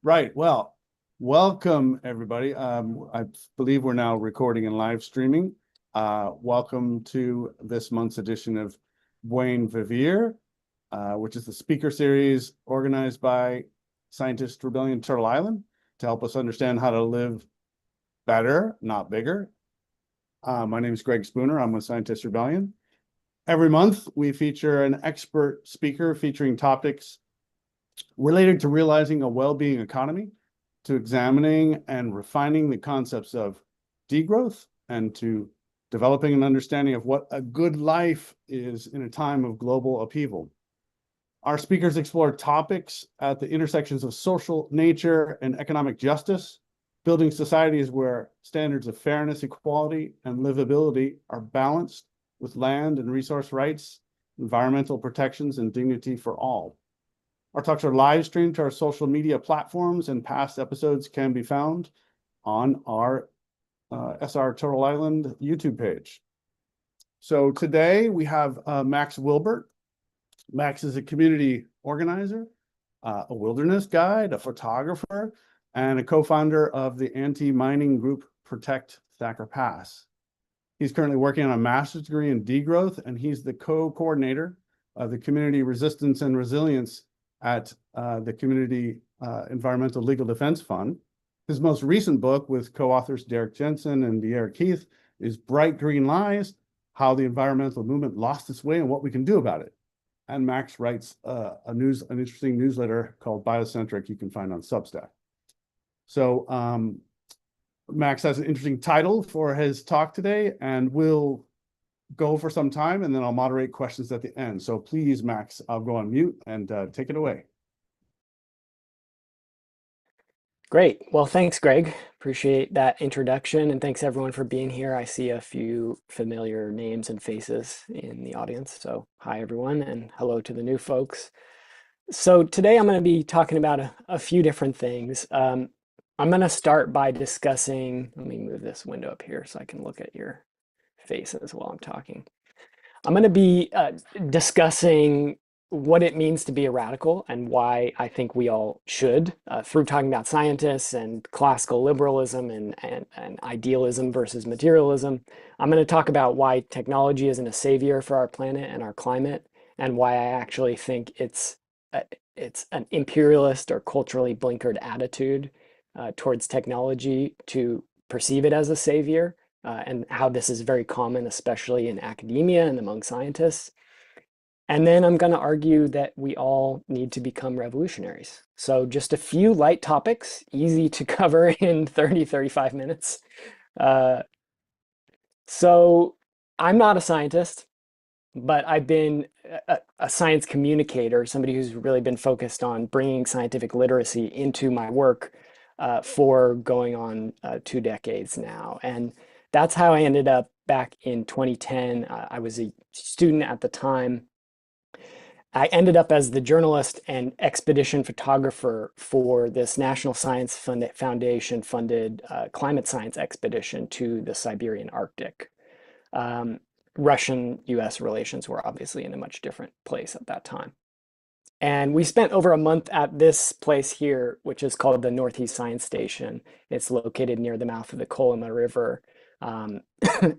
Right. Well, welcome everybody. I believe we're now recording and live streaming. Welcome to this month's edition of Buen, Vivir, which is the speaker series organized by Scientist Rebellion Turtle Island to help us understand how to live better, not bigger. My name is Greg Spooner. I'm with Scientist Rebellion. Every month, we feature an expert speaker featuring topics related to realizing a well-being economy, to examining and refining the concepts of degrowth, and to developing an understanding of what a good life is in a time of global upheaval. Our speakers explore topics at the intersections of social, nature, and economic justice, building societies where standards of fairness, equality, and livability are balanced with land and resource rights, environmental protections, and dignity for all. Our talks are live streamed to our social media platforms, and past episodes can be found on our SR Turtle Island YouTube page. So today we have Max Wilbert. Max is a community organizer, a wilderness guide, a photographer, and a co-founder of the anti-mining group Protect Thacker Pass. He's currently working on a master's degree in degrowth, and he's the co-coordinator of the Community Resistance and Resilience at the Community Environmental Legal Defense Fund. His most recent book with co-authors Derek Jensen and De'Ara Keith is Bright Green Lies, How the Environmental Movement Lost Its Way and What We Can Do About It. And Max writes an interesting newsletter called Biocentric you can find on Substack. So Max has an interesting title for his talk today, and we'll go for some time, and then I'll moderate questions at the end. So please, Max, I'll go on mute and take it away. Great. Well, thanks, Greg. Appreciate that introduction, and thanks everyone for being here. I see a few familiar names and faces in the audience. So hi, everyone, and hello to the new folks. So today I'm going to be talking about a few different things. I'm going to start by discussing, let me move this window up here so I can look at your faces while I'm talking. I'm going to be discussing what it means to be a radical and why I think we all should, through talking about scientists and classical liberalism and idealism versus materialism. I'm going to talk about why technology isn't a savior for our planet and our climate, and why I actually think it's an imperialist or culturally blinkered attitude towards technology to perceive it as a savior. And how this is very common, especially in academia and among scientists. And then I'm going to argue that we all need to become revolutionaries. So just a few light topics, easy to cover in 35 minutes. So I'm not a scientist, but I've been a science communicator, somebody who's really been focused on bringing scientific literacy into my work for going on 2 decades now. And that's how I ended up back in 2010. I was a student at the time. I ended up as the journalist and expedition photographer for this National Science Foundation funded climate science expedition to the Siberian Arctic. Russian-US relations were obviously in a much different place at that time. And we spent over a month at this place here, which is called the Northeast Science Station. It's located near the mouth of the Kolyma River.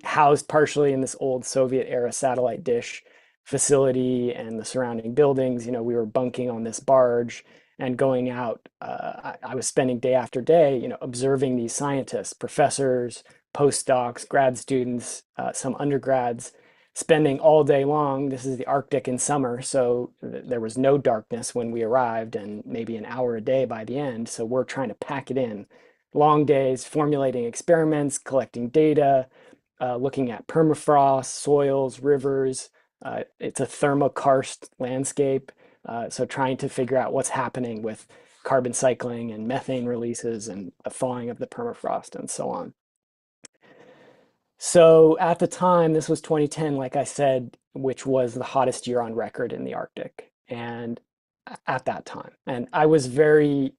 Housed partially in this old Soviet-era satellite dish facility and the surrounding buildings. You know, we were bunking on this barge and going out. I was spending day after day, you know, observing these scientists, professors, postdocs, grad students, some undergrads, spending all day long. This is the Arctic in summer, so there was no darkness when we arrived, and maybe an hour a day by the end. So we're trying to pack it in. Long days, formulating experiments, collecting data, looking at permafrost, soils, rivers. It's a thermokarst landscape, so trying to figure out what's happening with carbon cycling and methane releases and the thawing of the permafrost and so on. So at the time, this was 2010, like I said, which was the hottest year on record in the Arctic, and at that time. And I was very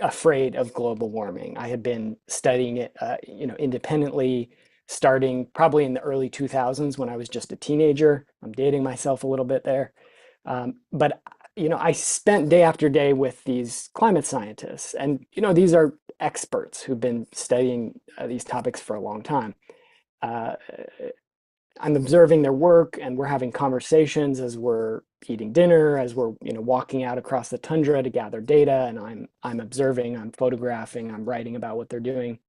afraid of global warming. I had been studying it, independently, starting probably in the early 2000s when I was just a teenager. I'm dating myself a little bit there. But I spent day after day with these climate scientists, and these are experts who've been studying these topics for a long time. Uh, I'm observing their work, and we're having conversations as we're eating dinner, as we're walking out across the tundra to gather data, and I'm observing, I'm photographing, I'm writing about what they're doing.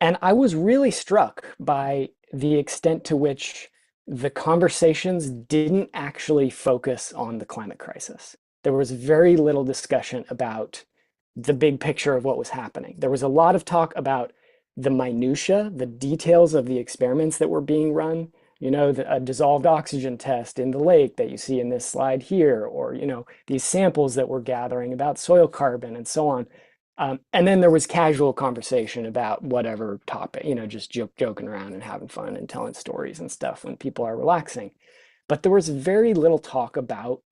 And I was really struck by the extent to which the conversations didn't actually focus on the climate crisis. There was very little discussion about the big picture of what was happening. There was a lot of talk about the minutia, the details of the experiments that were being run, a dissolved oxygen test in the lake that you see in this slide here, or, these samples that we're gathering about soil carbon and so on. And then there was casual conversation about whatever topic, just joking around and having fun and telling stories and stuff when people are relaxing. But there was very little talk about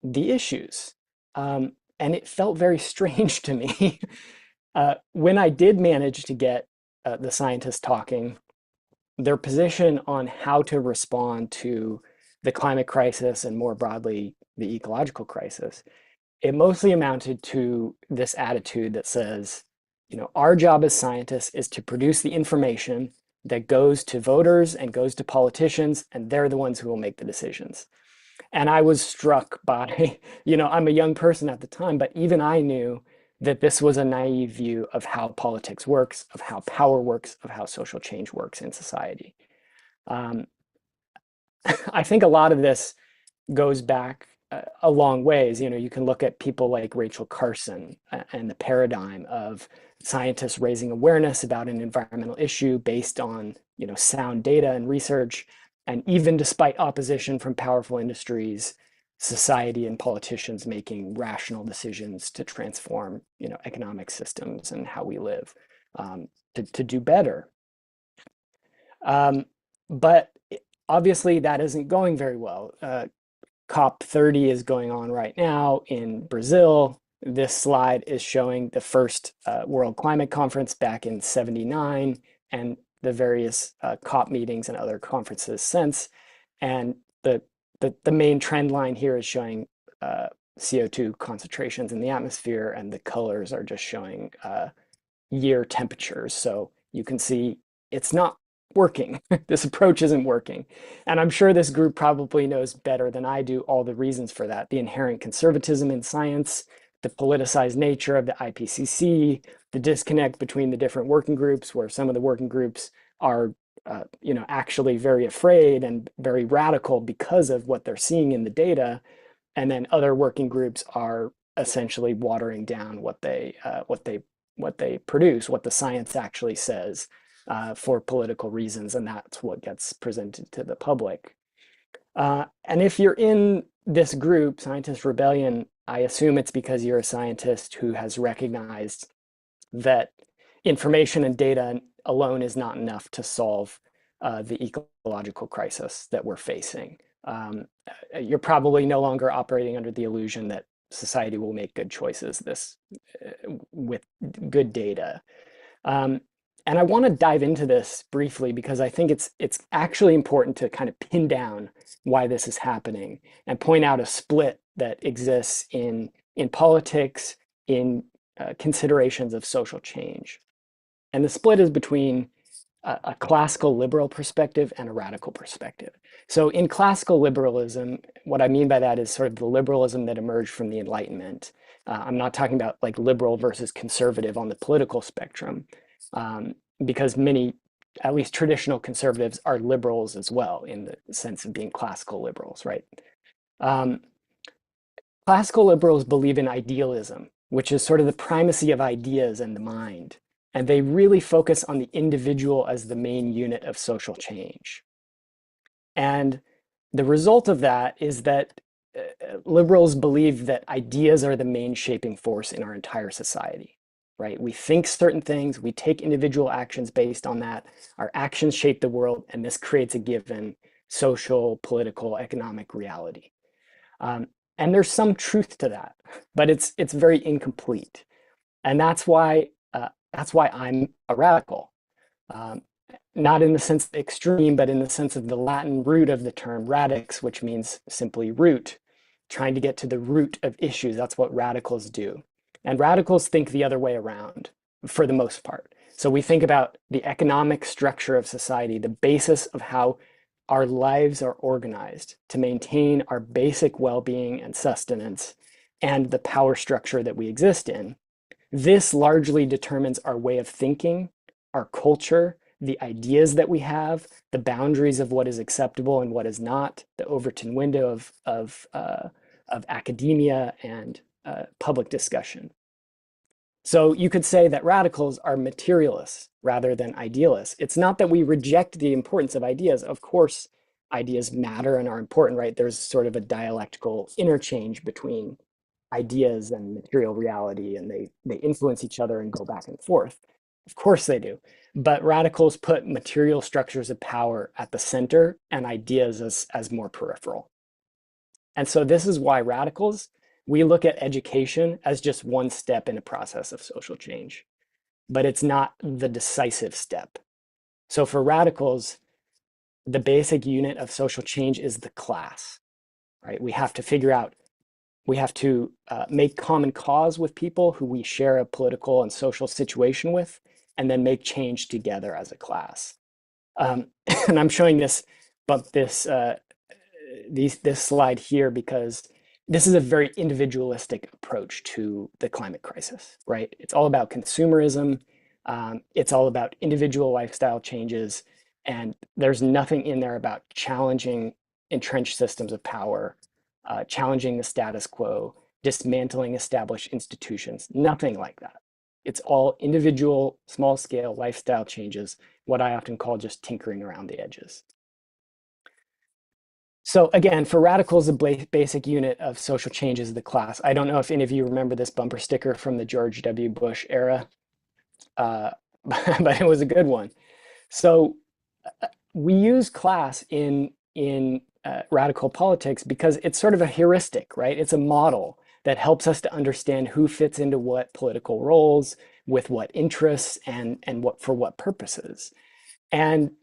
the issues. And it felt very strange to me. When I did manage to get the scientists talking, their position on how to respond to the climate crisis and more broadly, the ecological crisis, it mostly amounted to this attitude that says, our job as scientists is to produce the information that goes to voters and goes to politicians, and they're the ones who will make the decisions. And I was struck by, I'm a young person at the time, but even I knew that this was a naive view of how politics works, of how power works, of how social change works in society. Um, I think a lot of this goes back a long ways. You can look at people like Rachel Carson and the paradigm of scientists raising awareness about an environmental issue based on sound data and research. And even despite opposition from powerful industries, society and politicians making rational decisions to transform economic systems and how we live, to do better. But obviously that isn't going very well. COP30 is going on right now in Brazil. This slide is showing the first World Climate Conference back in '79 and the various COP meetings and other conferences since. And the main trend line here is showing CO2 concentrations in the atmosphere, and the colors are just showing year temperatures. So you can see it's not working. This approach isn't working. And I'm sure this group probably knows better than I do all the reasons for that. The inherent conservatism in science, the politicized nature of the IPCC, the disconnect between the different working groups, where some of the working groups are actually very afraid and very radical because of what they're seeing in the data. And then other working groups are essentially watering down what they produce, what the science actually says, for political reasons, and that's what gets presented to the public. And if you're in this group, Scientist Rebellion, I assume it's because you're a scientist who has recognized that information and data alone is not enough to solve the ecological crisis that we're facing. You're probably no longer operating under the illusion that society will make good choices with good data. And I want to dive into this briefly because I think it's actually important to kind of pin down why this is happening and point out a split that exists in politics, in considerations of social change. And the split is between a classical liberal perspective and a radical perspective. So in classical liberalism, what I mean by that is sort of the liberalism that emerged from the Enlightenment. I'm not talking about like liberal versus conservative on the political spectrum, because many, at least traditional conservatives, are liberals as well in the sense of being classical liberals, right? Classical liberals believe in idealism, which is sort of the primacy of ideas and the mind. And they really focus on the individual as the main unit of social change. And the result of that is that liberals believe that ideas are the main shaping force in our entire society, right? We think certain things, we take individual actions based on that. Our actions shape the world, and this creates a given social, political, economic reality. And there's some truth to that, but it's very incomplete. And that's why I'm a radical. Not in the sense of extreme, but in the sense of the Latin root of the term radix, which means simply root. trying to get to the root of issues. That's what radicals do. And radicals think the other way around for the most part. So we think about the economic structure of society, the basis of how our lives are organized to maintain our basic well-being and sustenance, and the power structure that we exist in. This largely determines our way of thinking, our culture, the ideas that we have, the boundaries of what is acceptable and what is not, the Overton window of academia and public discussion. So you could say that radicals are materialists rather than idealists. It's not that we reject the importance of ideas. Of course, ideas matter and are important, right? There's sort of a dialectical interchange between ideas and material reality, and they influence each other and go back and forth. Of course they do. But radicals put material structures of power at the center and ideas as more peripheral. And so this is why radicals, we look at education as just one step in a process of social change, but it's not the decisive step. So for radicals, the basic unit of social change is the class, right? We have to figure out, we have to make common cause with people who we share a political and social situation with, and then make change together as a class. And I'm showing this, this slide here because this is a very individualistic approach to the climate crisis, right? It's all about consumerism. It's all about individual lifestyle changes. And there's nothing in there about challenging entrenched systems of power, challenging the status quo, dismantling established institutions, nothing like that. It's all individual, small scale lifestyle changes, what I often call just tinkering around the edges. So again, for radicals, the basic unit of social change is the class. I don't know if any of you remember this bumper sticker from the George W. Bush era, but it was a good one. So we use class in radical politics because it's sort of a heuristic, right? It's a model that helps us to understand who fits into what political roles, with what interests, and what for what purposes. And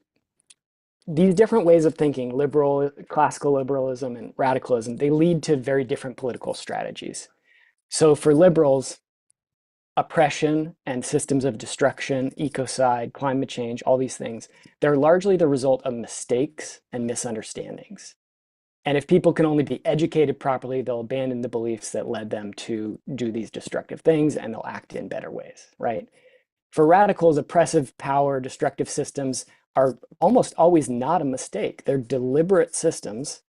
these different ways of thinking, liberal, classical liberalism, and radicalism, they lead to very different political strategies. So for liberals, oppression and systems of destruction, ecocide, climate change, all these things, they're largely the result of mistakes and misunderstandings. And if people can only be educated properly, they'll abandon the beliefs that led them to do these destructive things, and they'll act in better ways, right? For radicals, oppressive power, destructive systems are almost always not a mistake. They're deliberate systems,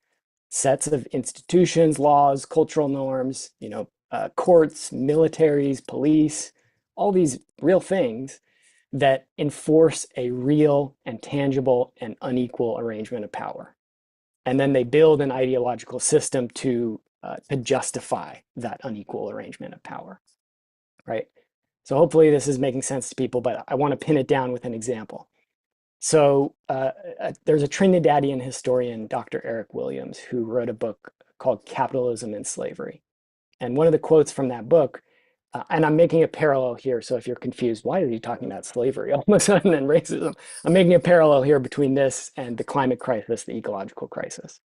sets of institutions, laws, cultural norms, courts, militaries, police, all these real things that enforce a real and tangible and unequal arrangement of power. And then they build an ideological system to justify that unequal arrangement of power, right? So hopefully this is making sense to people, but I want to pin it down with an example. So there's a Trinidadian historian, Dr. Eric Williams, who wrote a book called Capitalism and Slavery. And one of the quotes from that book, and I'm making a parallel here, so if you're confused, why are you talking about slavery all of a sudden and racism? I'm making a parallel here between this and the climate crisis, the ecological crisis.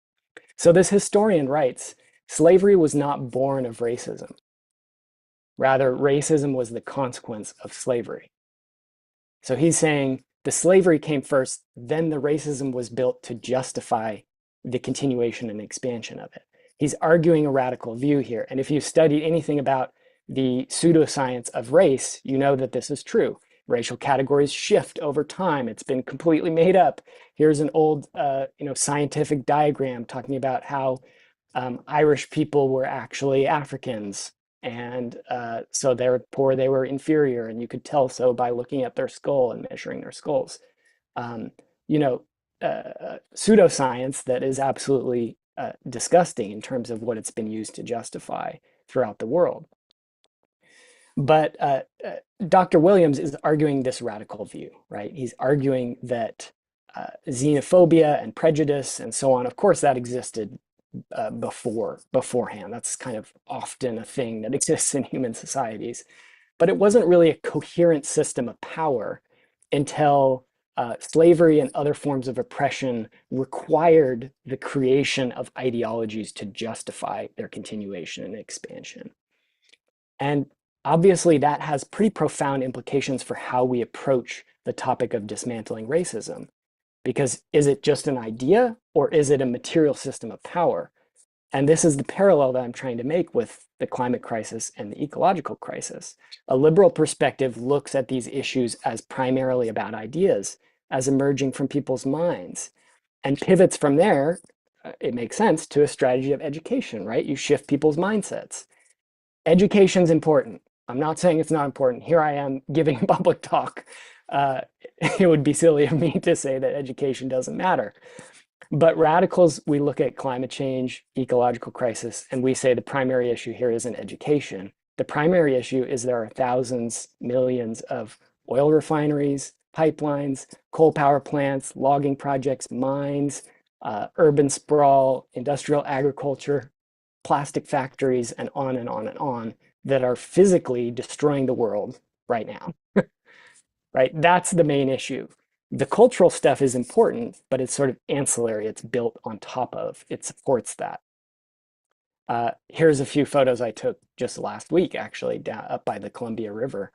So this historian writes, slavery was not born of racism. Rather, racism was the consequence of slavery. So he's saying the slavery came first, then the racism was built to justify the continuation and expansion of it. He's arguing a radical view here. And if you've studied anything about the pseudoscience of race, you know that this is true. Racial categories shift over time. It's been completely made up. Here's an old scientific diagram talking about how Irish people were actually Africans. And so therefore they were inferior, and you could tell so by looking at their skull and measuring their skulls. Pseudoscience that is absolutely disgusting in terms of what it's been used to justify throughout the world. But Dr. Williams is arguing this radical view, right? He's arguing that xenophobia and prejudice and so on, of course, that existed beforehand. That's kind of often a thing that exists in human societies, but it wasn't really a coherent system of power until slavery and other forms of oppression required the creation of ideologies to justify their continuation and expansion. And obviously, that has pretty profound implications for how we approach the topic of dismantling racism. Because is it just an idea, or is it a material system of power? And this is the parallel that I'm trying to make with the climate crisis and the ecological crisis. A liberal perspective looks at these issues as primarily about ideas, as emerging from people's minds, and pivots from there, it makes sense, to a strategy of education, right? You shift people's mindsets. Education's important. I'm not saying it's not important. Here I am giving a public talk. It would be silly of me to say that education doesn't matter. But radicals, we look at climate change, ecological crisis, and we say the primary issue here isn't education. The primary issue is there are thousands, millions of oil refineries, pipelines, coal power plants, logging projects, mines, urban sprawl, industrial agriculture, plastic factories, and on and on and on that are physically destroying the world right now. Right? That's the main issue. The cultural stuff is important, but it's sort of ancillary. It's built on top of, it supports that. Here's a few photos I took just last week, actually, down up by the Columbia River.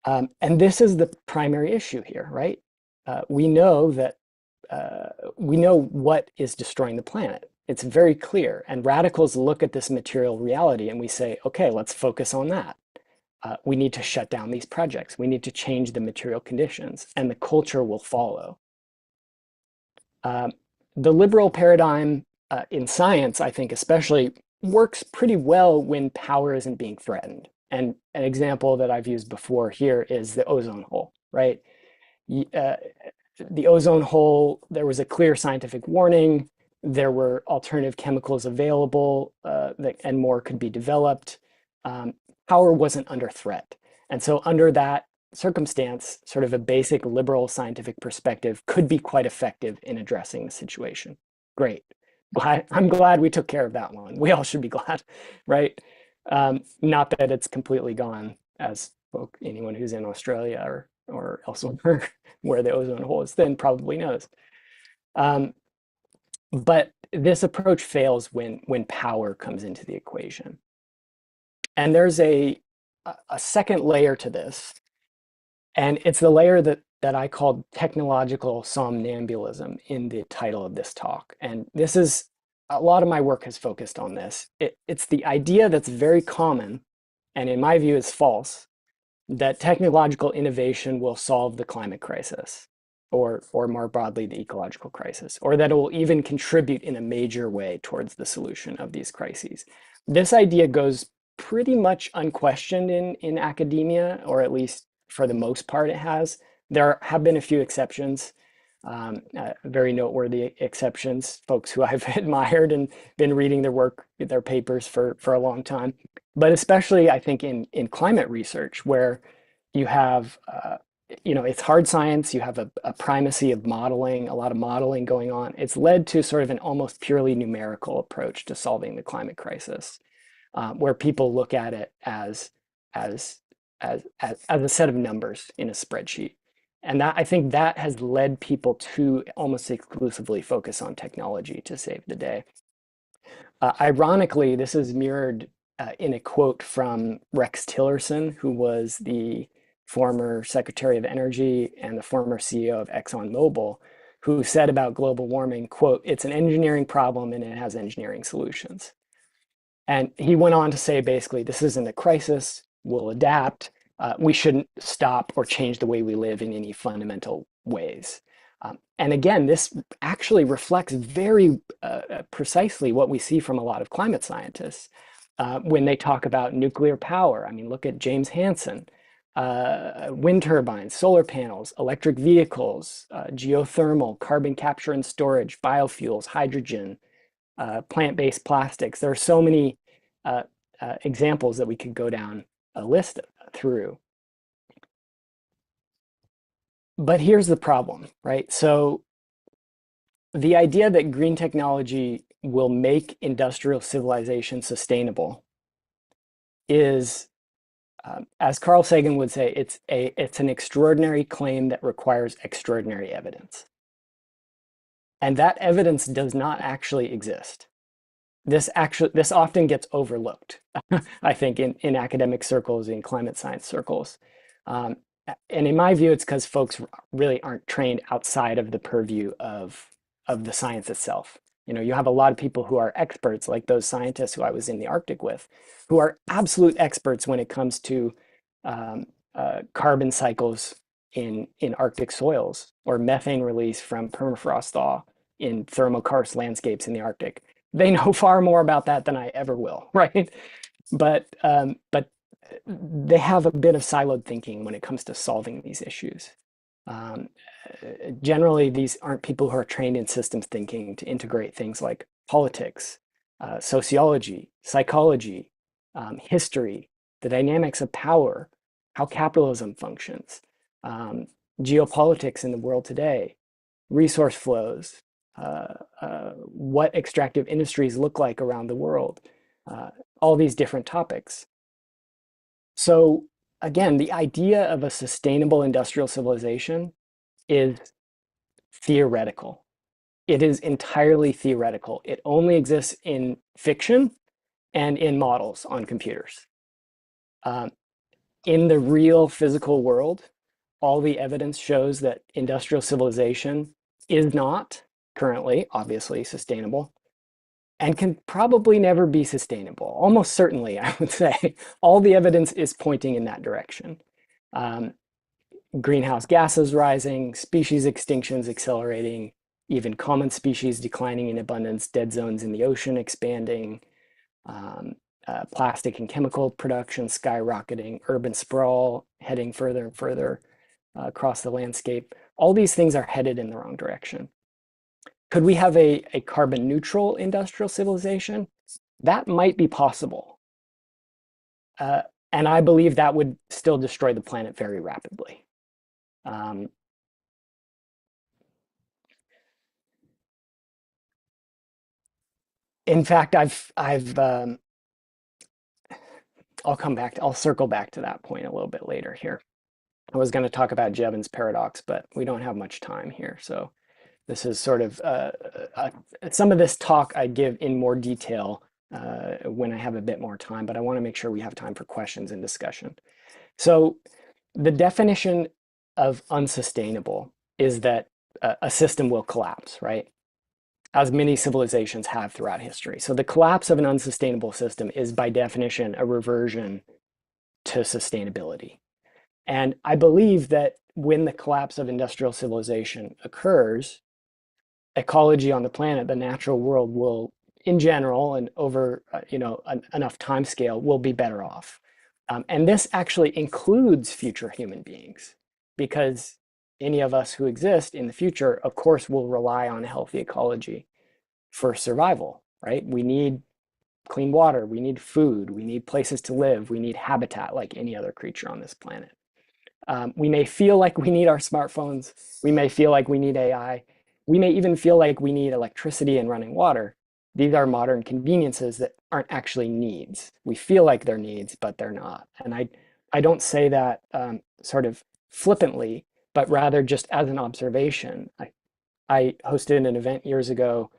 And this is the primary issue here, right? We know that we know what is destroying the planet. It's very clear. And radicals look at this material reality and we say, okay, let's focus on that. We need to shut down these projects. We need to change the material conditions, and the culture will follow. The liberal paradigm in science, I think especially, works pretty well when power isn't being threatened. And an example that I've used before here is the ozone hole, right? The ozone hole, there was a clear scientific warning. There were alternative chemicals available and more could be developed. Power wasn't under threat. And so under that circumstance, sort of a basic liberal scientific perspective could be quite effective in addressing the situation. Great. I'm glad we took care of that one. We all should be glad, right? Not that it's completely gone, as anyone who's in Australia or elsewhere where the ozone hole is thin probably knows. But this approach fails when power comes into the equation. And there's a second layer to this, and it's the layer that I called technological somnambulism in the title of this talk. And this is, a lot of my work has focused on this. It's the idea that's very common, and in my view is false, that technological innovation will solve the climate crisis, or more broadly, the ecological crisis, or that it will even contribute in a major way towards the solution of these crises. This idea goes pretty much unquestioned in academia, or at least for the most part it has. There have been a few exceptions, very noteworthy exceptions, folks who I've admired and been reading their work, their papers for a long time. But especially, I think, in climate research, where you have, it's hard science, you have a primacy of modeling, a lot of modeling going on. It's led to sort of an almost purely numerical approach to solving the climate crisis, where people look at it as a set of numbers in a spreadsheet. And that, I think, that has led people to almost exclusively focus on technology to save the day. Ironically, this is mirrored in a quote from Rex Tillerson, who was the former Secretary of Energy and the former CEO of ExxonMobil, who said about global warming, quote, "It's an engineering problem and it has engineering solutions." And he went on to say, basically, this isn't a crisis, we'll adapt. We shouldn't stop or change the way we live in any fundamental ways. And again, this actually reflects very precisely what we see from a lot of climate scientists when they talk about nuclear power. I mean, look at James Hansen, wind turbines, solar panels, electric vehicles, geothermal, carbon capture and storage, biofuels, hydrogen, plant-based plastics. There are so many examples that we could go down a list through. But here's the problem, right? So the idea that green technology will make industrial civilization sustainable is As Carl Sagan would say, it's an extraordinary claim that requires extraordinary evidence. And that evidence does not actually exist. This often gets overlooked, I think, in academic circles, in climate science circles. Um, and in my view, it's because folks really aren't trained outside of the purview of the science itself. You have a lot of people who are experts, like those scientists who I was in the Arctic with, who are absolute experts when it comes to um, carbon cycles in Arctic soils, or methane release from permafrost thaw in thermokarst landscapes in the Arctic. They know far more about that than I ever will, right? But they have a bit of siloed thinking when it comes to solving these issues. Um, Generally, these aren't people who are trained in systems thinking to integrate things like politics, sociology, psychology, history, the dynamics of power, how capitalism functions, um, geopolitics in the world today, resource flows, what extractive industries look like around the world, all these different topics. So again, the idea of a sustainable industrial civilization is theoretical. It is entirely theoretical. It only exists in fiction and in models on computers. Um, in the real physical world, all the evidence shows that industrial civilization is not currently, obviously, sustainable, and can probably never be sustainable. Almost certainly, I would say. All the evidence is pointing in that direction. Um, Greenhouse gases rising, species extinctions accelerating, even common species declining in abundance, dead zones in the ocean expanding, um, plastic and chemical production skyrocketing, urban sprawl heading further and further across the landscape. All these things are headed in the wrong direction. Could we have a carbon neutral industrial civilization? That might be possible. Uh, and I believe that would still destroy the planet very rapidly. Um, in fact, I'll circle back to that point a little bit later here. I was going to talk about Jevons paradox, but we don't have much time here. So this is sort of some of this talk I give in more detail when I have a bit more time, but I want to make sure we have time for questions and discussion. So the definition of unsustainable is that a system will collapse, right? As many civilizations have throughout history. So the collapse of an unsustainable system is by definition a reversion to sustainability. And I believe that when the collapse of industrial civilization occurs, ecology on the planet, the natural world, will, in general and over enough time scale, will be better off. And this actually includes future human beings, because any of us who exist in the future, of course, will rely on healthy ecology for survival, right? We need clean water, we need food, we need places to live, we need habitat like any other creature on this planet. We may feel like we need our smartphones, we may feel like we need AI, we may even feel like we need electricity and running water. These are modern conveniences that aren't actually needs. We feel like they're needs, but they're not. And I don't say that sort of flippantly, but rather just as an observation. I hosted an event years ago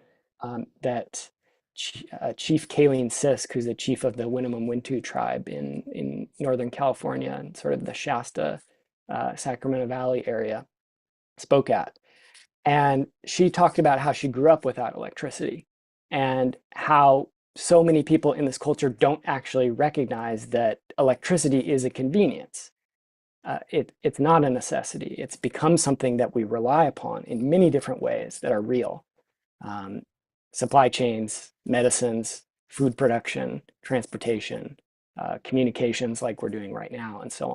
that Chief Kayleen Sisk, who's the chief of the Winnemem Wintu tribe in Northern California and sort of the Shasta, Sacramento Valley area, spoke at. And she talked about how she grew up without electricity and how so many people in this culture don't actually recognize that electricity is a convenience. It's not a necessity. It's become something that we rely upon in many different ways that are real. Um, Supply chains, medicines, food production, transportation, communications like we're doing right now, and so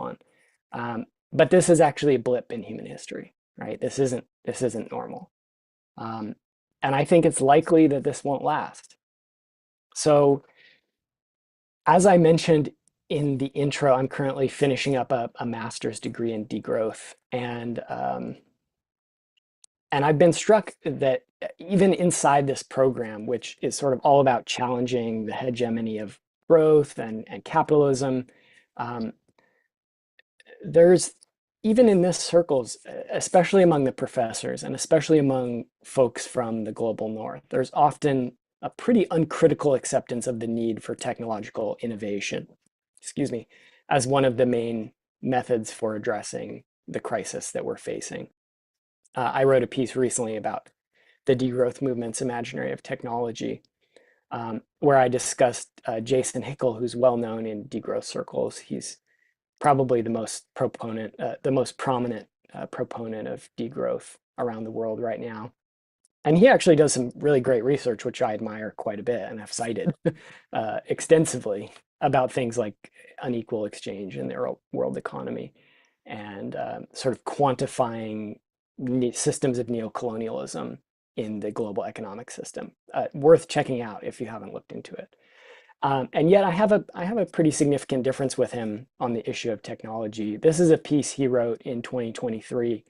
on. But this is actually a blip in human history, right? This isn't normal. And I think it's likely that this won't last. So as I mentioned in the intro, I'm currently finishing up a master's degree in degrowth. And I've been struck that even inside this program, which is sort of all about challenging the hegemony of growth and capitalism, um, there's even in this circles, especially among the professors and especially among folks from the global north, there's often a pretty uncritical acceptance of the need for technological innovation, excuse me, as one of the main methods for addressing the crisis that we're facing. I wrote a piece recently about the degrowth movement's imaginary of technology, where I discussed Jason Hickel, who's well known in degrowth circles. He's probably the most prominent proponent of degrowth around the world right now. And he actually does some really great research, which I admire quite a bit and have cited extensively about things like unequal exchange in the world economy and sort of quantifying systems of neocolonialism in the global economic system. Worth checking out if you haven't looked into it. And yet I have a pretty significant difference with him on the issue of technology. This is a piece he wrote in 2023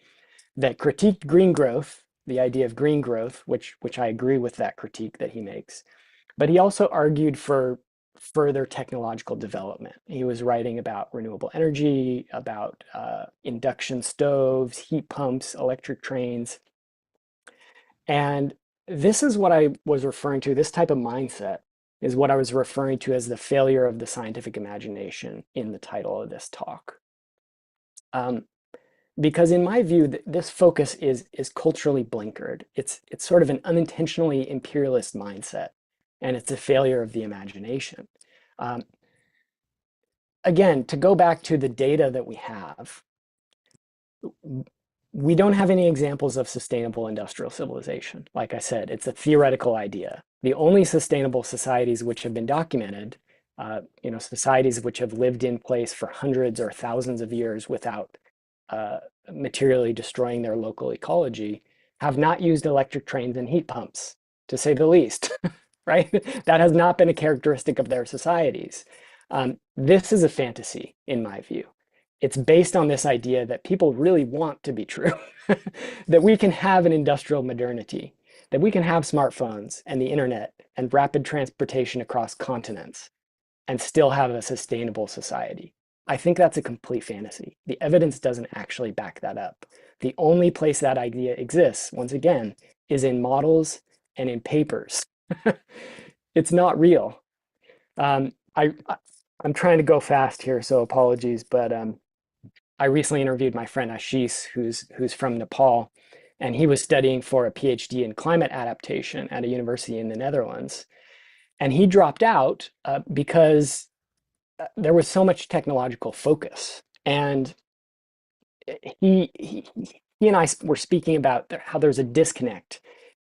that critiqued green growth, the idea of green growth, which I agree with that critique that he makes. But he also argued for further technological development. He was writing about renewable energy, about induction stoves, heat pumps, electric trains. And this is what I was referring to, this type of mindset is what I was referring to as the failure of the scientific imagination in the title of this talk. Because in my view, this focus is culturally blinkered. It's sort of an unintentionally imperialist mindset, and it's a failure of the imagination. Again, to go back to the data that we don't have any examples of sustainable industrial civilization. Like I said, it's a theoretical idea. The only sustainable societies which have been documented, societies which have lived in place for hundreds or thousands of years without materially destroying their local ecology, have not used electric trains and heat pumps, to say the least, right? That has not been a characteristic of their societies. This is a fantasy, in my view. It's based on this idea that people really want to be true, that we can have an industrial modernity, that we can have smartphones and the internet and rapid transportation across continents and still have a sustainable society. I think that's a complete fantasy. The evidence doesn't actually back that up. The only place that idea exists, once again, is in models and in papers. It's not real. I'm trying to go fast here, so apologies, but I recently interviewed my friend Ashish, who's from Nepal, and he was studying for a PhD in climate adaptation at a university in the Netherlands. And he dropped out because there was so much technological focus. And he and I were speaking about how there's a disconnect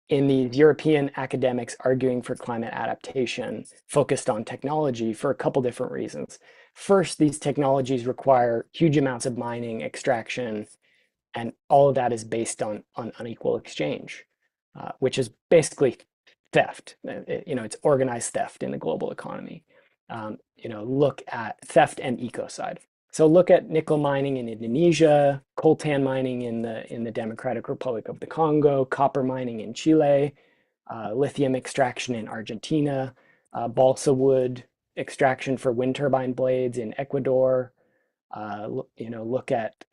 in these European academics arguing for climate adaptation focused on technology for a couple different reasons. First, these technologies require huge amounts of mining, extraction, and all of that is based on unequal exchange, which is basically theft. It's organized theft in the global economy. Look at theft and ecocide. So look at nickel mining in Indonesia, coltan mining in the Democratic Republic of the Congo, copper mining in Chile, lithium extraction in Argentina, balsa wood extraction for wind turbine blades in Ecuador. Look at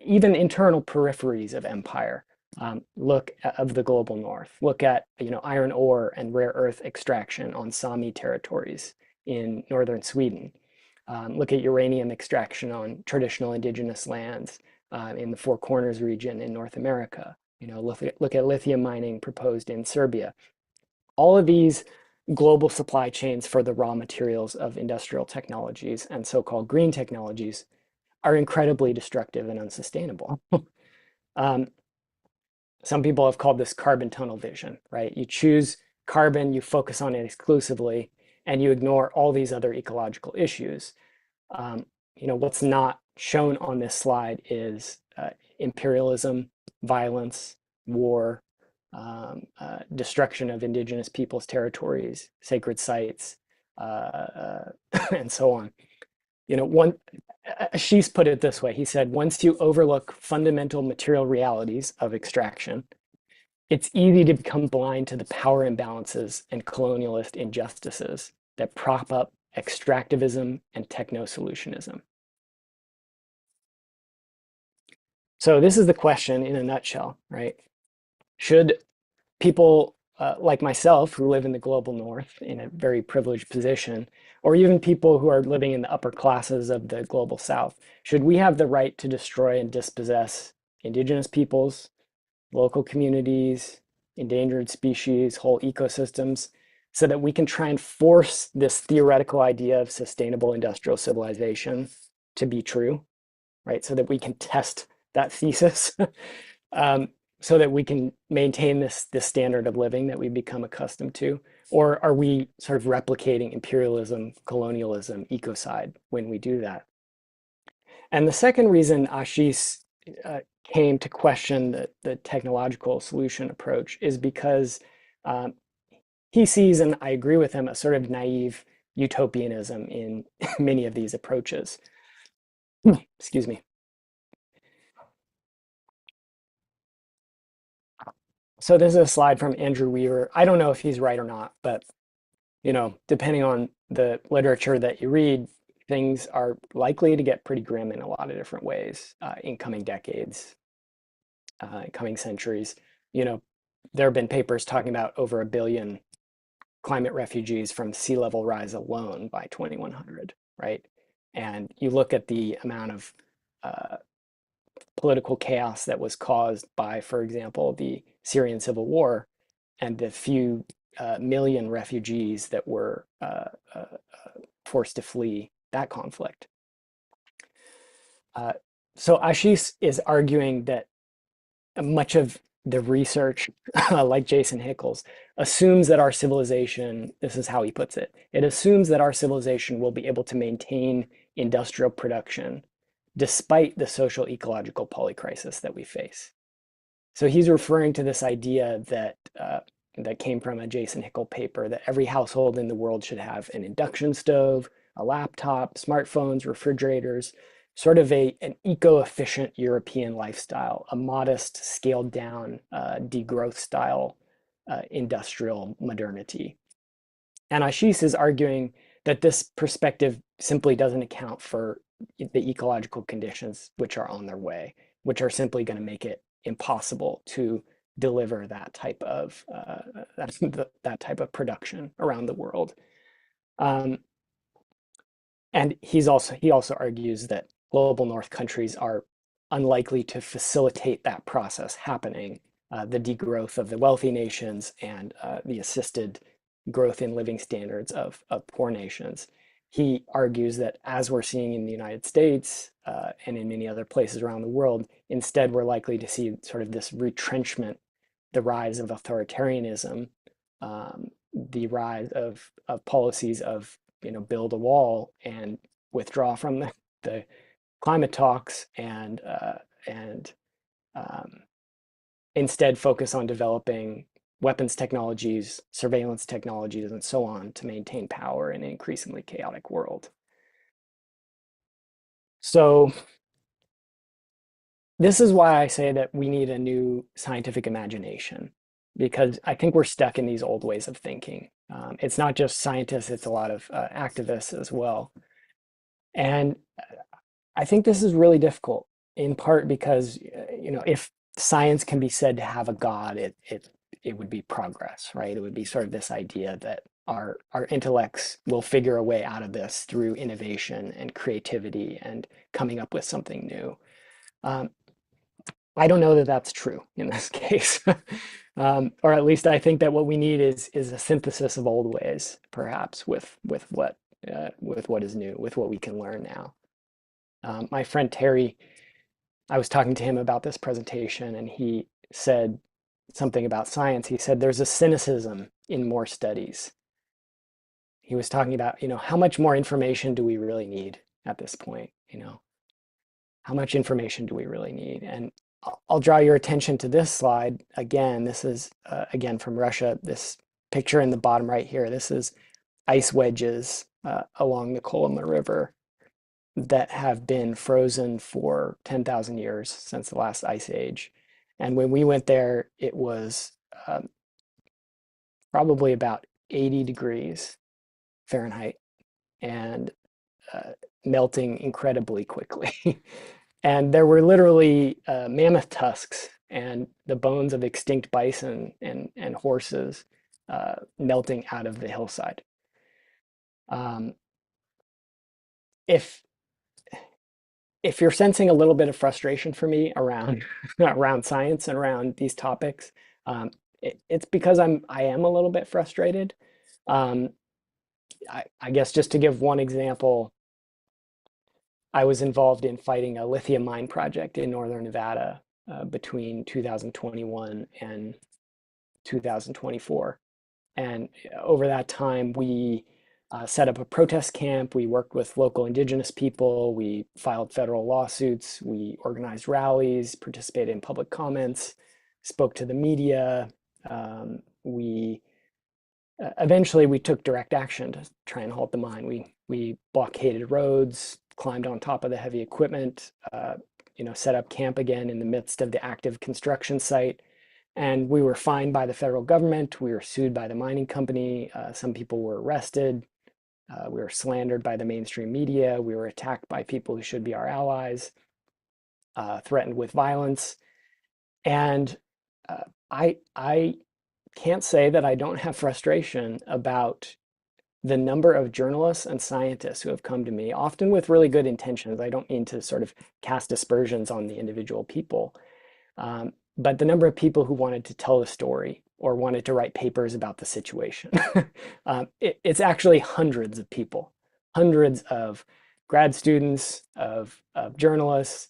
even internal peripheries of empire. Look of the global north. Look at iron ore and rare earth extraction on Sami territories in northern Sweden. Look at uranium extraction on traditional indigenous lands in the Four Corners region in North America. Look at lithium mining proposed in Serbia. All of these global supply chains for the raw materials of industrial technologies and so-called green technologies are incredibly destructive and unsustainable. Some people have called this carbon tunnel vision, right? You choose carbon, you focus on it exclusively, and you ignore all these other ecological issues. What's not shown on this slide is imperialism, violence, war, destruction of indigenous peoples' territories, sacred sites, and so on. She's put it this way. He said, once you overlook fundamental material realities of extraction, it's easy to become blind to the power imbalances and colonialist injustices that prop up extractivism and techno-solutionism. So this is the question in a nutshell, right? Should people like myself who live in the global north in a very privileged position, or even people who are living in the upper classes of the global south, should we have the right to destroy and dispossess indigenous peoples, local communities, endangered species, whole ecosystems, so that we can try and force this theoretical idea of sustainable industrial civilization to be true, right? So that we can test that thesis, um, so that we can maintain this standard of living that we've become accustomed to? Or are we sort of replicating imperialism, colonialism, ecocide when we do that? And the second reason Ashish came to question the technological solution approach is because um, he sees, and I agree with him, a sort of naive utopianism in many of these approaches. Excuse me. So this is a slide from Andrew Weaver. I don't know if he's right or not, but depending on the literature that you read, things are likely to get pretty grim in a lot of different ways in coming decades, coming centuries. You know, there have been papers talking about over 1 billion climate refugees from sea level rise alone by 2100, right? And you look at the amount of uh, political chaos that was caused by, for example, the Syrian civil war, and the few million refugees that were forced to flee that conflict. Uh, so Ashish is arguing that much of the research, like Jason Hickel's, assumes that our civilization, this is how he puts it, it assumes that our civilization will be able to maintain industrial production despite the social ecological polycrisis that we face. So he's referring to this idea that came from a Jason Hickel paper, that every household in the world should have an induction stove, a laptop, smartphones, refrigerators, sort of an eco-efficient European lifestyle, a modest, scaled down, degrowth style industrial modernity. And Ashish is arguing that this perspective simply doesn't account for the ecological conditions which are on their way, which are simply going to make it impossible to deliver that type of that type of production around the world. Um, and he also argues that global North countries are unlikely to facilitate that process happening, the degrowth of the wealthy nations and the assisted growth in living standards of poor nations. He argues that, as we're seeing in the United States and in many other places around the world, instead we're likely to see sort of this retrenchment, the rise of authoritarianism, the rise of policies of build a wall and withdraw from the climate talks, and um, instead focus on developing weapons technologies, surveillance technologies, and so on to maintain power in an increasingly chaotic world. So this is why I say that we need a new scientific imagination, because I think we're stuck in these old ways of thinking. It's not just scientists, it's a lot of activists as well. And I think this is really difficult, in part because, if science can be said to have a God, it would be progress, right? It would be sort of this idea that our intellects will figure a way out of this through innovation and creativity and coming up with something new. Um, I don't know that that's true in this case. Or at least I think that what we need is a synthesis of old ways, perhaps with what is new, with what we can learn now. My friend Terry, I was talking to him about this presentation, and he said something about science. He said there's a cynicism in more studies. He was talking about, how much more information do we really need at this point? How much information do we really need? And I'll draw your attention to this slide. Again, this is, again, from Russia. This picture in the bottom right here, this is ice wedges along the Kolyma River that have been frozen for 10,000 years since the last ice age. And when we went there, it was probably about 80 degrees Fahrenheit and uh, melting incredibly quickly. And there were literally mammoth tusks and the bones of extinct bison and horses melting out of the hillside. Um, if if you're sensing a little bit of frustration for me around around science and around these topics, it's because I am a little bit frustrated. Um, I guess just to give one example, I was involved in fighting a lithium mine project in northern Nevada between 2021 and 2024. And over that time, we set up a protest camp. We worked with local indigenous people. We filed federal lawsuits. We organized rallies, participated in public comments, spoke to the media. We eventually we took direct action to try and halt the mine. We blockaded roads, climbed on top of the heavy equipment, set up camp again in the midst of the active construction site. And we were fined by the federal government. We were sued by the mining company. Some people were arrested. We were slandered by the mainstream media. We were attacked by people who should be our allies, threatened with violence. And I can't say that I don't have frustration about the number of journalists and scientists who have come to me, often with really good intentions. I don't mean to sort of cast aspersions on the individual people, but the number of people who wanted to tell the story or wanted to write papers about the situation. It's actually hundreds of people, hundreds of grad students, of journalists,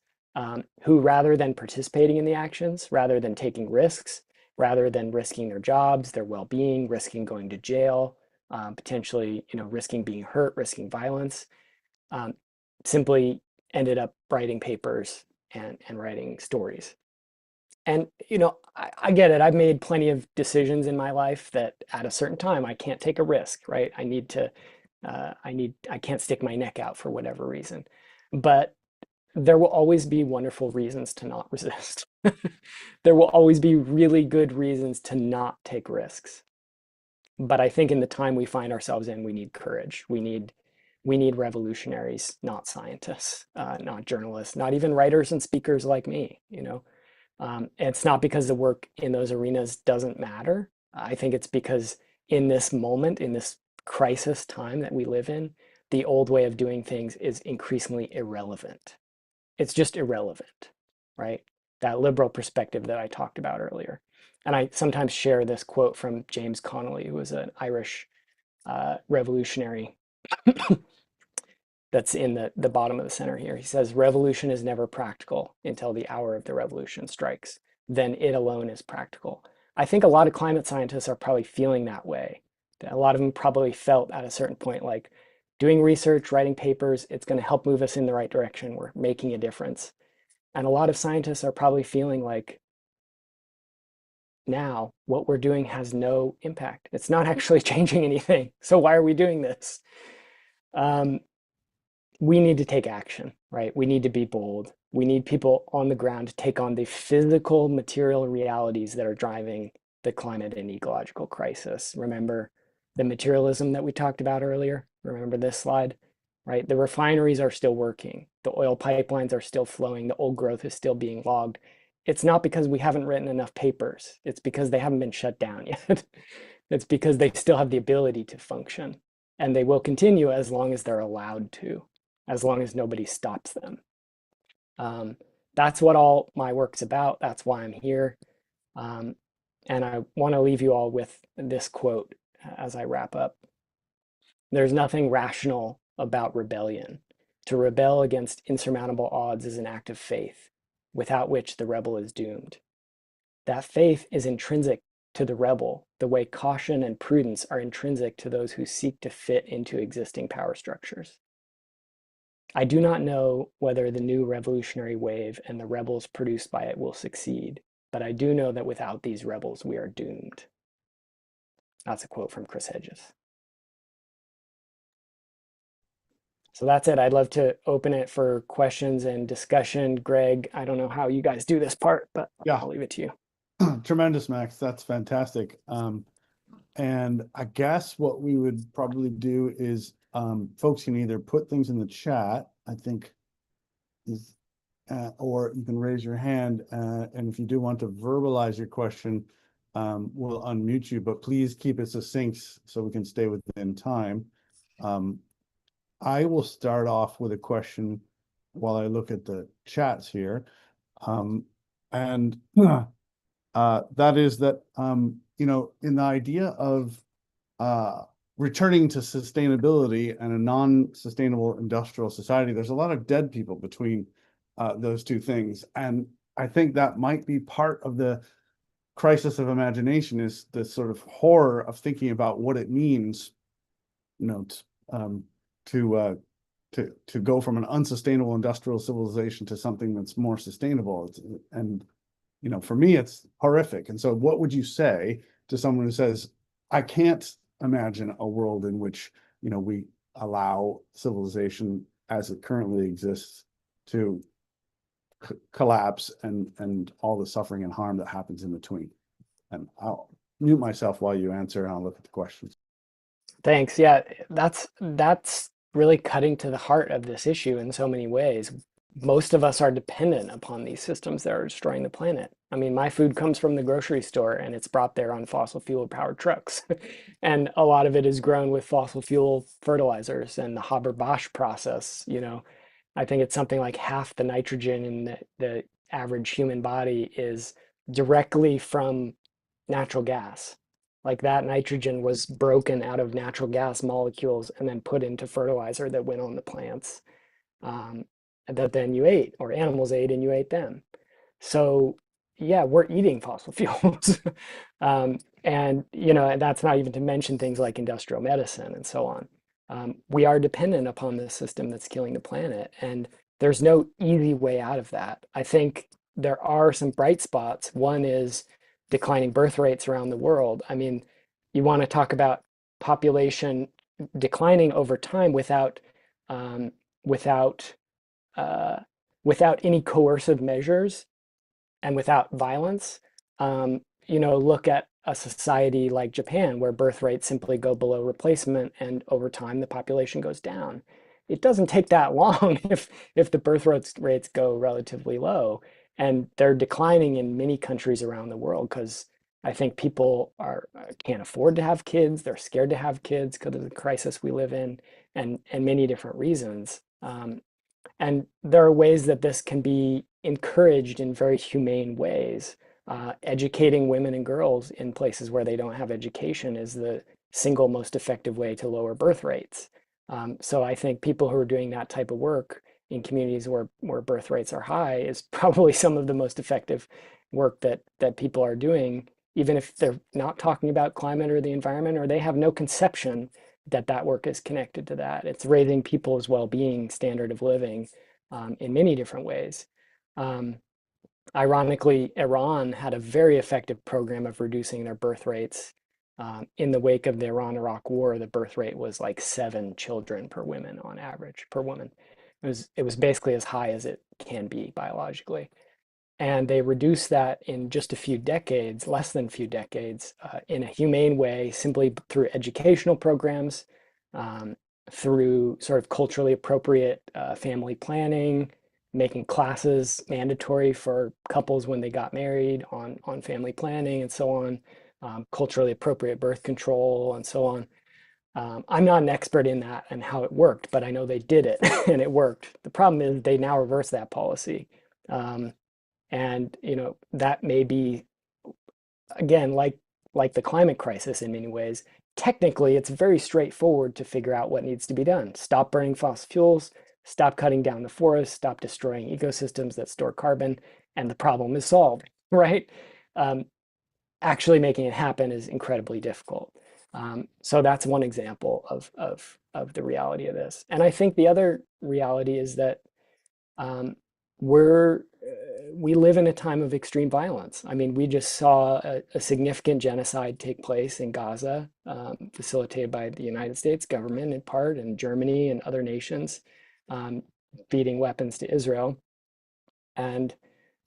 who rather than participating in the actions, rather than taking risks, rather than risking their jobs, their well-being, risking going to jail, potentially, risking being hurt, risking violence, um, simply ended up writing papers and writing stories. And I get it. I've made plenty of decisions in my life that at a certain time I can't take a risk, right? I can't stick my neck out for whatever reason. But there will always be wonderful reasons to not resist. There will always be really good reasons to not take risks. But I think in the time we find ourselves in, we need courage. We need revolutionaries, not scientists, not journalists, not even writers and speakers like me. It's not because the work in those arenas doesn't matter. I think it's because in this moment, in this crisis time that we live in, the old way of doing things is increasingly irrelevant. It's just irrelevant, right? That liberal perspective that I talked about earlier. And I sometimes share this quote from James Connolly, who was an Irish revolutionary that's in the bottom of the center here. He says, revolution is never practical until the hour of the revolution strikes. Then it alone is practical. I think a lot of climate scientists are probably feeling that way. A lot of them probably felt at a certain point like doing research, writing papers, it's going to help move us in the right direction. We're making a difference. And a lot of scientists are probably feeling like now what we're doing has no impact. It's not actually changing anything. So why are we doing this? We need to take action, right? We need to be bold. We need people on the ground to take on the physical material realities that are driving the climate and ecological crisis. Remember the materialism that we talked about earlier? Remember this slide, right? The refineries are still working. The oil pipelines are still flowing. The old growth is still being logged. It's not because we haven't written enough papers. It's because they haven't been shut down yet. It's because they still have the ability to function. And they will continue as long as they're allowed to, as long as nobody stops them. That's what all my work's about. That's why I'm here. And I want to leave you all with this quote as I wrap up. There's nothing rational about rebellion. To rebel against insurmountable odds is an act of faith, without which the rebel is doomed. That faith is intrinsic to the rebel, the way caution and prudence are intrinsic to those who seek to fit into existing power structures. I do not know whether the new revolutionary wave and the rebels produced by it will succeed, but I do know that without these rebels, we are doomed. That's a quote from Chris Hedges. So that's it. I'd love to open it for questions and discussion. Greg, I don't know how you guys do this part, but Yeah. I'll leave it to you. Tremendous, Max. That's fantastic. And I guess what we would probably do is folks can either put things in the chat, I think is or you can raise your hand. And if you do want to verbalize your question, we'll unmute you, but please keep it succinct so we can stay within time. I will start off with a question while I look at the chats here. And that is that, in the idea of returning to sustainability and a non-sustainable industrial society, there's a lot of dead people between those two things. And I think that might be part of the crisis of imagination, is the sort of horror of thinking about what it means, to go from an unsustainable industrial civilization to something that's more sustainable. And for me, it's horrific. And so what would you say to someone who says, I can't imagine a world in which, we allow civilization as it currently exists to collapse and all the suffering and harm that happens in between? And I'll mute myself while you answer, and I'll look at the questions. Thanks. Yeah, that's really cutting to the heart of this issue in so many ways. Most of us are dependent upon these systems that are destroying the planet. I mean, my food comes from the grocery store and it's brought there on fossil fuel powered trucks. And a lot of it is grown with fossil fuel fertilizers and the Haber-Bosch process. I think it's something like half the nitrogen in the average human body is directly from natural gas. Like that nitrogen was broken out of natural gas molecules and then put into fertilizer that went on the plants, that then you ate, or animals ate and you ate them. So yeah, we're eating fossil fuels. And that's not even to mention things like industrial medicine and so on. We are dependent upon this system that's killing the planet, and there's no easy way out of that. I think there are some bright spots. One is declining birth rates around the world. I mean, you want to talk about population declining over time without um, without without any coercive measures and without violence. Look at a society like Japan, where birth rates simply go below replacement, and over time the population goes down. It doesn't take that long if the birth rates go relatively low, and they're declining in many countries around the world because I think people can't afford to have kids. They're scared to have kids because of the crisis we live in, and many different reasons. And there are ways that this can be encouraged in very humane ways. Educating women and girls in places where they don't have education is the single most effective way to lower birth rates. So I think people who are doing that type of work in communities where birth rates are high is probably some of the most effective work that people are doing, even if they're not talking about climate or the environment, or they have no conception that work is connected to that. It's raising people's well-being, standard of living, in many different ways. Ironically, Iran had a very effective program of reducing their birth rates. In the wake of the Iran-Iraq War, the birth rate was like 7 children per woman on average, per woman. It was basically as high as it can be biologically. And they reduced that in just a few decades, less than a few decades, in a humane way, simply through educational programs, through sort of culturally appropriate family planning, making classes mandatory for couples when they got married on family planning and so on, culturally appropriate birth control and so on. I'm not an expert in that and how it worked, but I know they did it and it worked. The problem is they now reverse that policy. And that may be, again, like the climate crisis in many ways. Technically, it's very straightforward to figure out what needs to be done. Stop burning fossil fuels, stop cutting down the forest, stop destroying ecosystems that store carbon, and the problem is solved, right? Actually making it happen is incredibly difficult. So that's one example of the reality of this. And I think the other reality is that um, we live in a time of extreme violence. I mean, we just saw a significant genocide take place in Gaza, facilitated by the United States government in part, and Germany and other nations, feeding weapons to Israel. And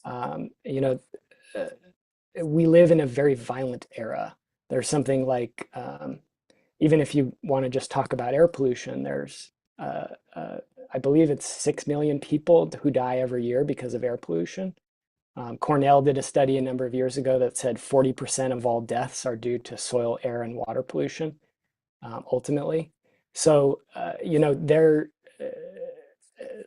uh, we live in a very violent era. There's something like, even if you want to just talk about air pollution, there's I believe it's 6 million people who die every year because of air pollution. Cornell did a study a number of years ago that said 40% of all deaths are due to soil, air, and water pollution, ultimately. So,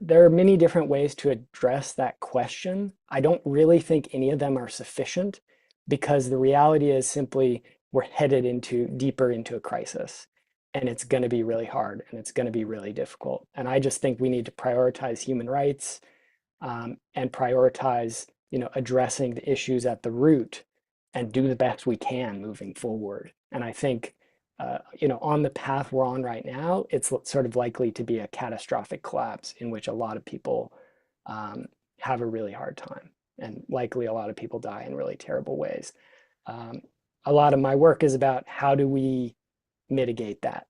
there are many different ways to address that question. I don't really think any of them are sufficient because the reality is simply we're headed deeper into a crisis, and it's going to be really hard and it's going to be really difficult. And I just think we need to prioritize human rights, and prioritize, addressing the issues at the root and do the best we can moving forward. And I think, on the path we're on right now, it's sort of likely to be a catastrophic collapse in which a lot of people have a really hard time, and likely a lot of people die in really terrible ways. Um, a lot of my work is about how do we mitigate that?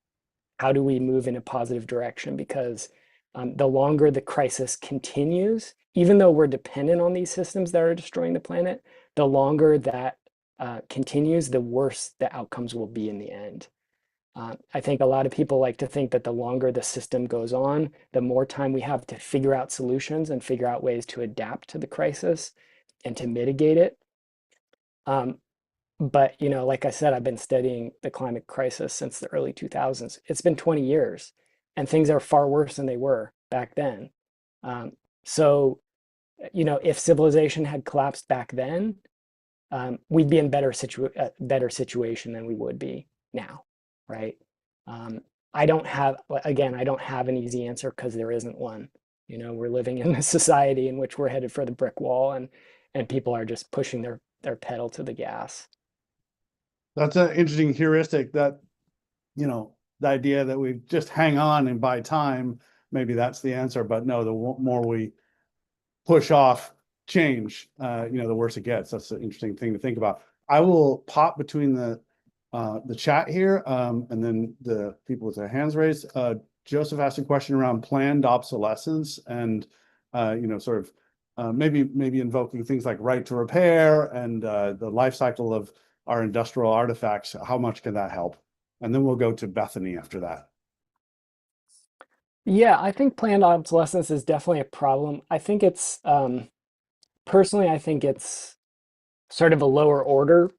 How do we move in a positive direction? Because the longer the crisis continues, even though we're dependent on these systems that are destroying the planet, the longer that continues, the worse the outcomes will be in the end. I think a lot of people like to think that the longer the system goes on, the more time we have to figure out solutions and figure out ways to adapt to the crisis and to mitigate it. But, like I said, I've been studying the climate crisis since the early 2000s. It's been 20 years, and things are far worse than they were back then. So, if civilization had collapsed back then, we'd be in better situation than we would be now, right? I don't have, again, I don't have an easy answer because there isn't one. We're living in a society in which we're headed for the brick wall, and people are just pushing their pedal to the gas. That's an interesting heuristic that, the idea that we just hang on and buy time, maybe that's the answer. But no, the more we push off change, the worse it gets. That's an interesting thing to think about. I will pop between the chat here, and then the people with their hands raised. Joseph asked a question around planned obsolescence and, sort of maybe invoking things like right to repair and the life cycle of our industrial artifacts. How much can that help? And then we'll go to Bethany after that. Yeah, I think planned obsolescence is definitely a problem. I think it's, personally, I think it's sort of a lower order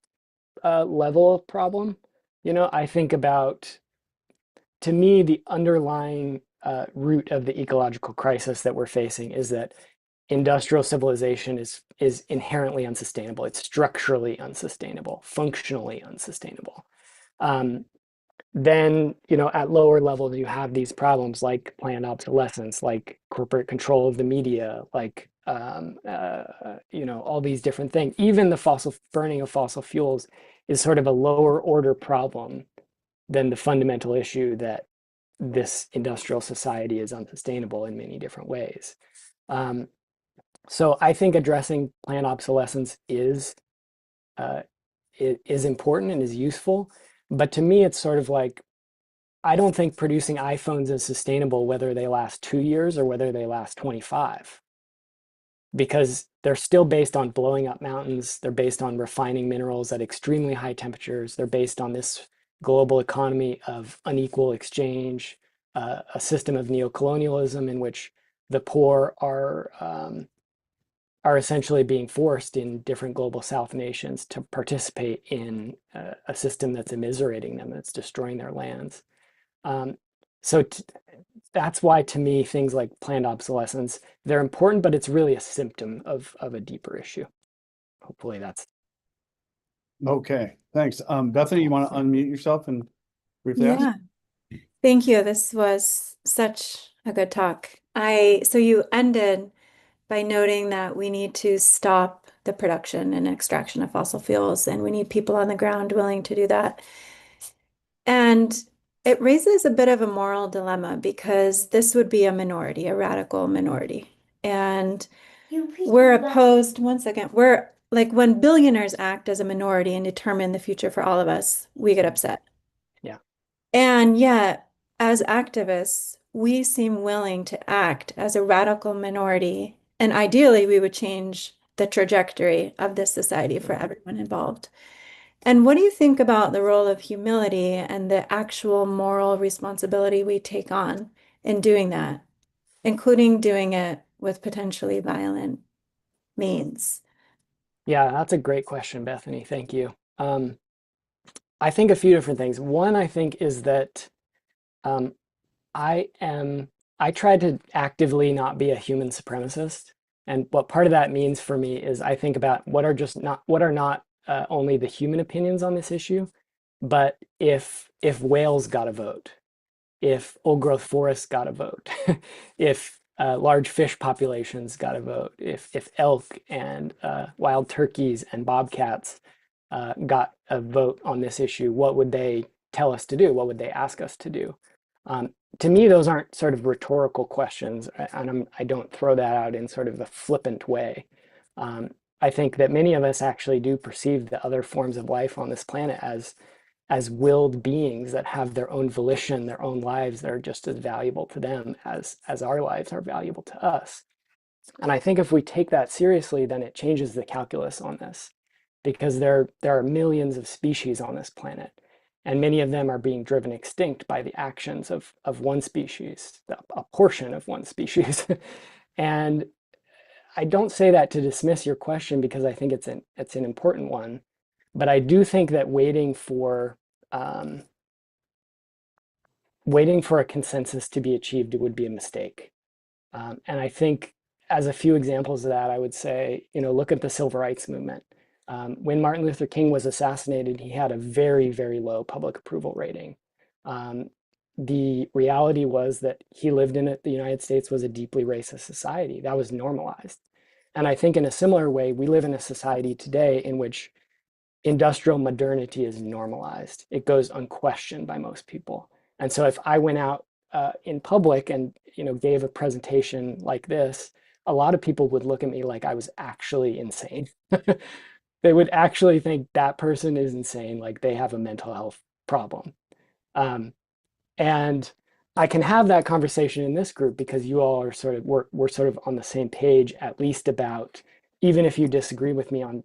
level of problem. I think about, to me, the underlying root of the ecological crisis that we're facing is that industrial civilization is inherently unsustainable. It's structurally unsustainable, functionally unsustainable. Then, at lower levels, you have these problems like planned obsolescence, like corporate control of the media, like, all these different things. Even the burning of fossil fuels is sort of a lower order problem than the fundamental issue that this industrial society is unsustainable in many different ways. So I think addressing planned obsolescence is important and is useful. But to me, it's sort of like, I don't think producing iPhones is sustainable whether they last 2 years or whether they last 25, because they're still based on blowing up mountains. They're based on refining minerals at extremely high temperatures. They're based on this global economy of unequal exchange, a system of neocolonialism in which the poor are essentially being forced in different global South nations to participate in a system that's immiserating them, that's destroying their lands. So that's why, to me, things like planned obsolescence, they're important, but it's really a symptom of a deeper issue. Hopefully that's Okay, thanks. Bethany, you want to unmute yourself and briefly ask? Yeah, thank you. This was such a good talk. So you ended by noting that we need to stop the production and extraction of fossil fuels, and we need people on the ground willing to do that. And it raises a bit of a moral dilemma because this would be a minority, a radical minority. And we're opposed, one second, we're like when billionaires act as a minority and determine the future for all of us, we get upset. Yeah. And yet, as activists, we seem willing to act as a radical minority. And ideally, we would change the trajectory of this society for everyone involved. And what do you think about the role of humility and the actual moral responsibility we take on in doing that? including doing it with potentially violent means? Yeah, that's a great question, Bethany. Thank you. I think a few different things. One, I think, is that um, I am I try to actively not be a human supremacist. And what part of that means for me is I think about what are not only the human opinions on this issue, but if whales got a vote, if old growth forests got a vote, if large fish populations got a vote, if elk and wild turkeys and bobcats got a vote on this issue, what would they tell us to do? What would they ask us to do? Um, to me, those aren't sort of rhetorical questions, and I don't throw that out in sort of a flippant way. I think that many of us actually do perceive the other forms of life on this planet as willed beings that have their own volition, their own lives that are just as valuable to them as our lives are valuable to us. And I think if we take that seriously, then it changes the calculus on this, because there are millions of species on this planet, and many of them are being driven extinct by the actions of one species, a portion of one species. And I don't say that to dismiss your question, because I think it's an important one, but I do think that um, waiting for a consensus to be achieved would be a mistake. And I think, as a few examples of that, I would say, look at the civil rights movement. When Martin Luther King was assassinated, he had a very, very low public approval rating. The reality was that he lived in it. The United States was a deeply racist society. That was normalized. And I think in a similar way, we live in a society today in which industrial modernity is normalized. It goes unquestioned by most people. And so if I went out in public and gave a presentation like this, a lot of people would look at me like I was actually insane. They would actually think that person is insane, like they have a mental health problem. Um, and I can have that conversation in this group because you all are we're sort of on the same page, at least about, even if you disagree with me on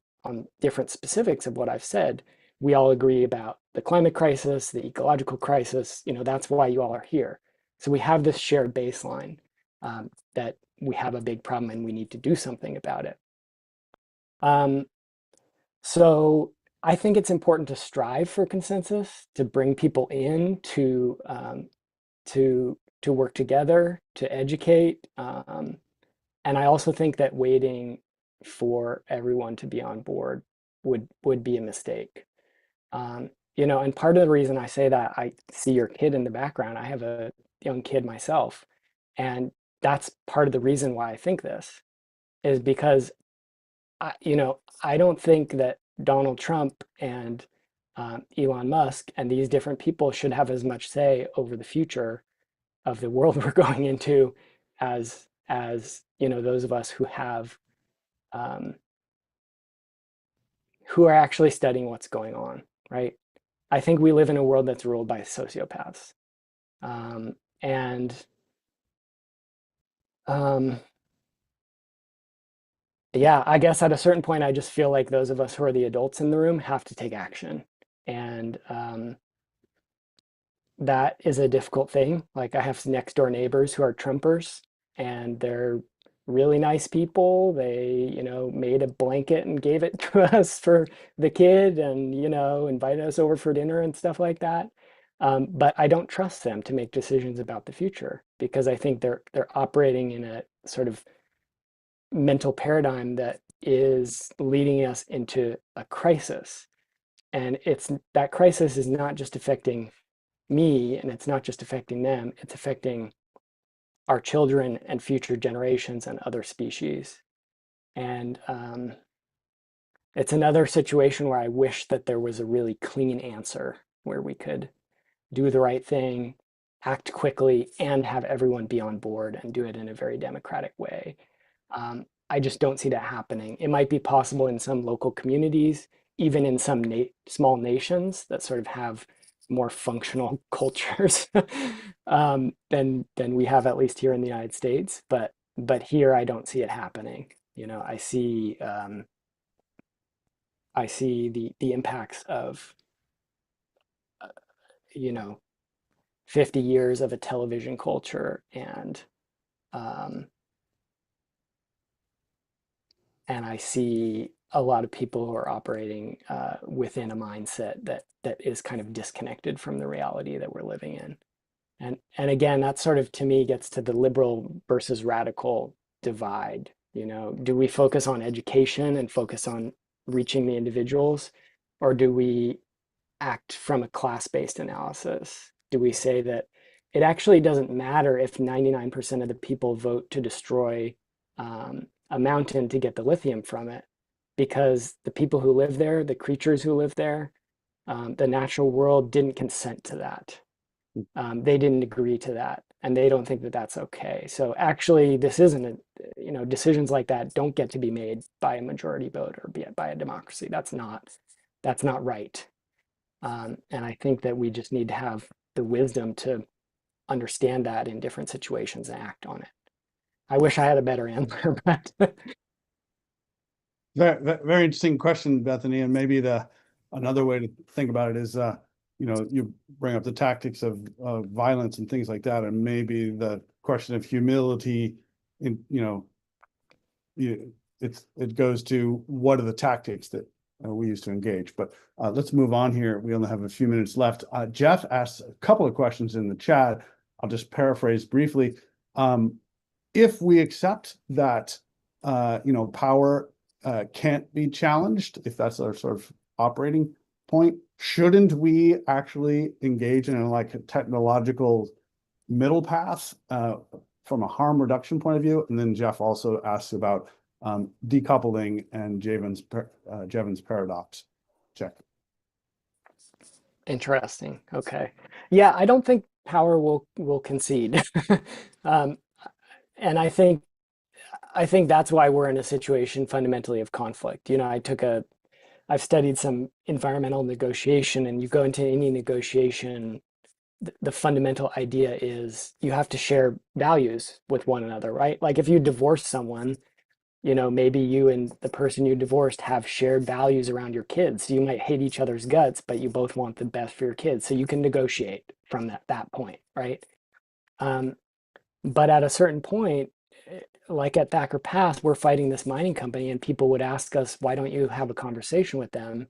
different specifics of what I've said, we all agree about the climate crisis, the ecological crisis. That's why you all are here. So we have this shared baseline, that we have a big problem and we need to do something about it. Um, so I think it's important to strive for consensus, to bring people in, to work together, to educate. And I also think that waiting for everyone to be on board would be a mistake. And part of the reason I say that, I see your kid in the background. I have a young kid myself, and that's part of the reason why I think this is because I don't think that Donald Trump and Elon Musk and these different people should have as much say over the future of the world we're going into as those of us um, who are actually studying what's going on, right? I think we live in a world that's ruled by sociopaths, and um, yeah, I guess at a certain point, I just feel like those of us who are the adults in the room have to take action, and that is a difficult thing. Like, I have next door neighbors who are Trumpers, and they're really nice people. They, made a blanket and gave it to us for the kid, and, invited us over for dinner and stuff like that. But I don't trust them to make decisions about the future, because I think they're operating in a sort of mental paradigm that is leading us into a crisis. And that crisis is not just affecting me, and it's not just affecting them, it's affecting our children and future generations and other species. And it's another situation where I wish that there was a really clean answer where we could do the right thing, act quickly, and have everyone be on board and do it in a very democratic way. I just don't see that happening. It might be possible in some local communities, even in some small nations that sort of have more functional cultures than we have, at least here in the United States. But here, I don't see it happening. I see the impacts of you know 50 years of a television culture, and And I see a lot of people who are operating within a mindset that is kind of disconnected from the reality that we're living in. And again, that sort of to me gets to the liberal versus radical divide. Do we focus on education and focus on reaching the individuals, or do we act from a class-based analysis? Do we say that it actually doesn't matter if 99% of the people vote to destroy a mountain to get the lithium from it, because the people who live there, the creatures who live there, the natural world didn't consent to that. They didn't agree to that, and they don't think that that's okay. So actually, this isn't decisions like that don't get to be made by a majority vote or by a democracy. That's not right. And I think that we just need to have the wisdom to understand that in different situations and act on it. I wish I had a better answer, but Very interesting question, Bethany, and maybe another way to think about it is you bring up the tactics of violence and things like that, and maybe the question of humility it goes to what are the tactics that we use to engage. But let's move on here. We only have a few minutes left. Jeff asked a couple of questions in the chat. I'll just paraphrase briefly. If we accept that power can't be challenged, if that's our sort of operating point, shouldn't we actually engage in a technological middle path from a harm reduction point of view? And then Jeff also asks about decoupling and Jevons paradox. Check. Interesting. Okay. Yeah, I don't think power will concede. And I think that's why we're in a situation fundamentally of conflict. I've studied some environmental negotiation, and you go into any negotiation, the fundamental idea is you have to share values with one another, right? Like if you divorce someone, maybe you and the person you divorced have shared values around your kids. You might hate each other's guts, but you both want the best for your kids. So you can negotiate from that point, right? But at a certain point, like at Thacker Pass, we're fighting this mining company, and people would ask us, why don't you have a conversation with them?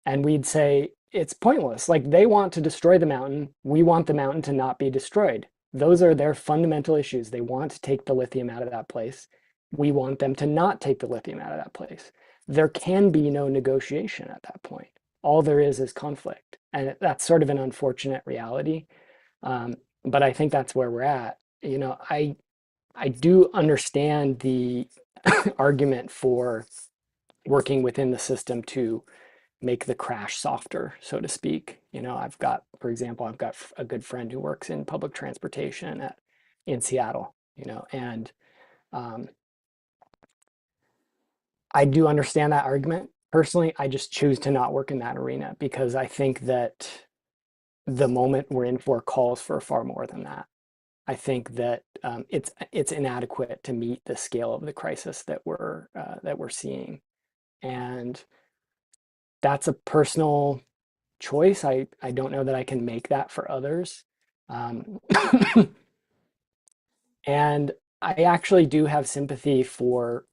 And we'd say, it's pointless. Like they want to destroy the mountain. We want the mountain to not be destroyed. Those are their fundamental issues. They want to take the lithium out of that place. We want them to not take the lithium out of that place. There can be no negotiation at that point. All there is conflict. And that's sort of an unfortunate reality. But I think that's where we're at. I do understand the argument for working within the system to make the crash softer, so to speak. For example, I've got a good friend who works in public transportation in Seattle, and I do understand that argument. Personally, I just choose to not work in that arena because I think that the moment we're in for calls for far more than that. I think that it's inadequate to meet the scale of the crisis that we're seeing, and that's a personal choice. I don't know that I can make that for others, and I actually do have sympathy for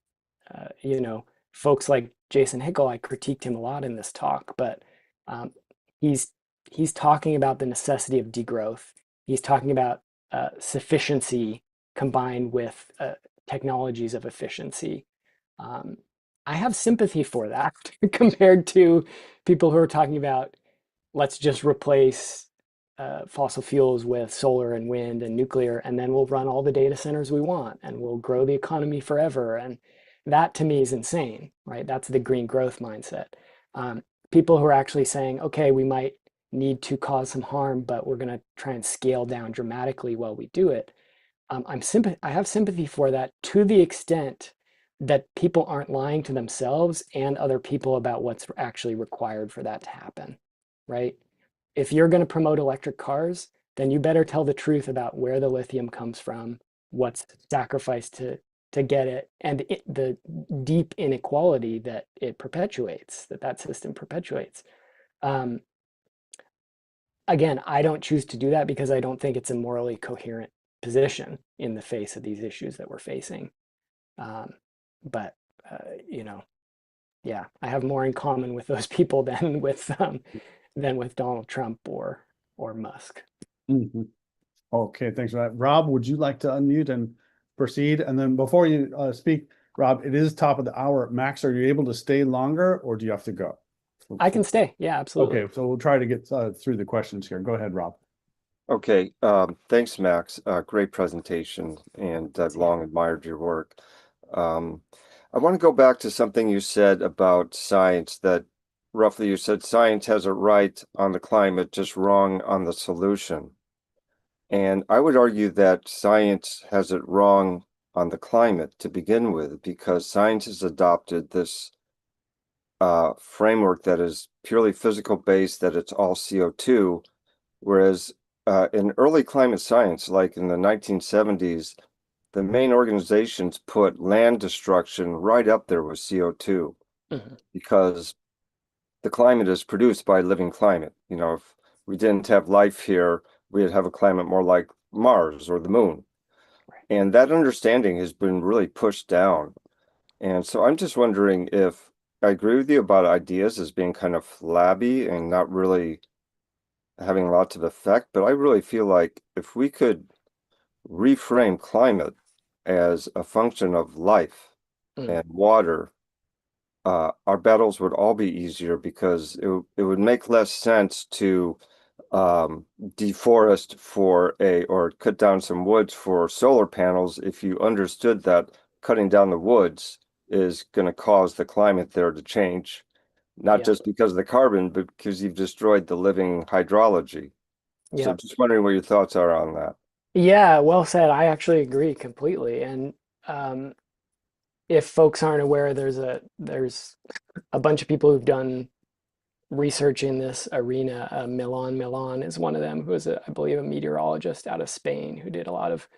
folks like Jason Hickel. I critiqued him a lot in this talk, but he's talking about the necessity of degrowth. He's talking about sufficiency combined with technologies of efficiency. I have sympathy for that compared to people who are talking about let's just replace fossil fuels with solar and wind and nuclear, and then we'll run all the data centers we want and we'll grow the economy forever. And that to me is insane, right? That's the green growth mindset. People who are actually saying, okay, we might need to cause some harm, but we're going to try and scale down dramatically while we do it. I have sympathy for that to the extent that people aren't lying to themselves and other people about what's actually required for that to happen, right? If you're going to promote electric cars, then you better tell the truth about where the lithium comes from, what's sacrificed to get it, and the deep inequality that it perpetuates, that system perpetuates. Again, I don't choose to do that because I don't think it's a morally coherent position in the face of these issues that we're facing. But you know, yeah, I have more in common with those people than with Donald Trump or Musk. Mhm. Okay, thanks for that. Rob, would you like to unmute and proceed? And then before you speak, Rob, it is top of the hour. Max, are you able to stay longer or do you have to go? I can stay. Yeah, absolutely. Okay, so we'll try to get through the questions here. Go ahead, Rob. Okay, thanks, Max. Great presentation, and I've long admired your work. I want to go back to something you said about science, that roughly you said science has it right on the climate, just wrong on the solution. And I would argue that science has it wrong on the climate to begin with, because science has adopted this framework that is purely physical based, that it's all CO2, whereas in early climate science, like in the 1970s, the main organizations put land destruction right up there with CO2 because the climate is produced by living climate. You know, if we didn't have life here, we'd have a climate more like Mars or the moon. And that understanding has been really pushed down. And so I'm just wondering if I agree with you about ideas as being kind of flabby and not really having lots of effect, but I really feel like if we could reframe climate as a function of life and water, our battles would all be easier, because it would make less sense to deforest or cut down some woods for solar panels if you understood that cutting down the woods is going to cause the climate there to change, not just because of the carbon, but because you've destroyed the living hydrology. So just wondering what your thoughts are on that. Yeah, well said. I actually agree completely. And if folks aren't aware, there's a bunch of people who've done research in this arena. Milan is one of them, who is, I believe, a meteorologist out of Spain who did a lot of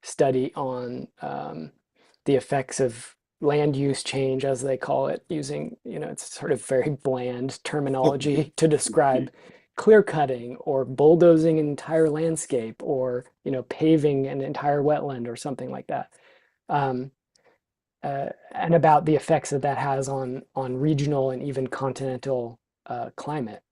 study on the effects of land use change, as they call it, using, it's sort of very bland terminology to describe clear cutting or bulldozing an entire landscape, or, paving an entire wetland or something like that. And about the effects that has on regional and even continental climate.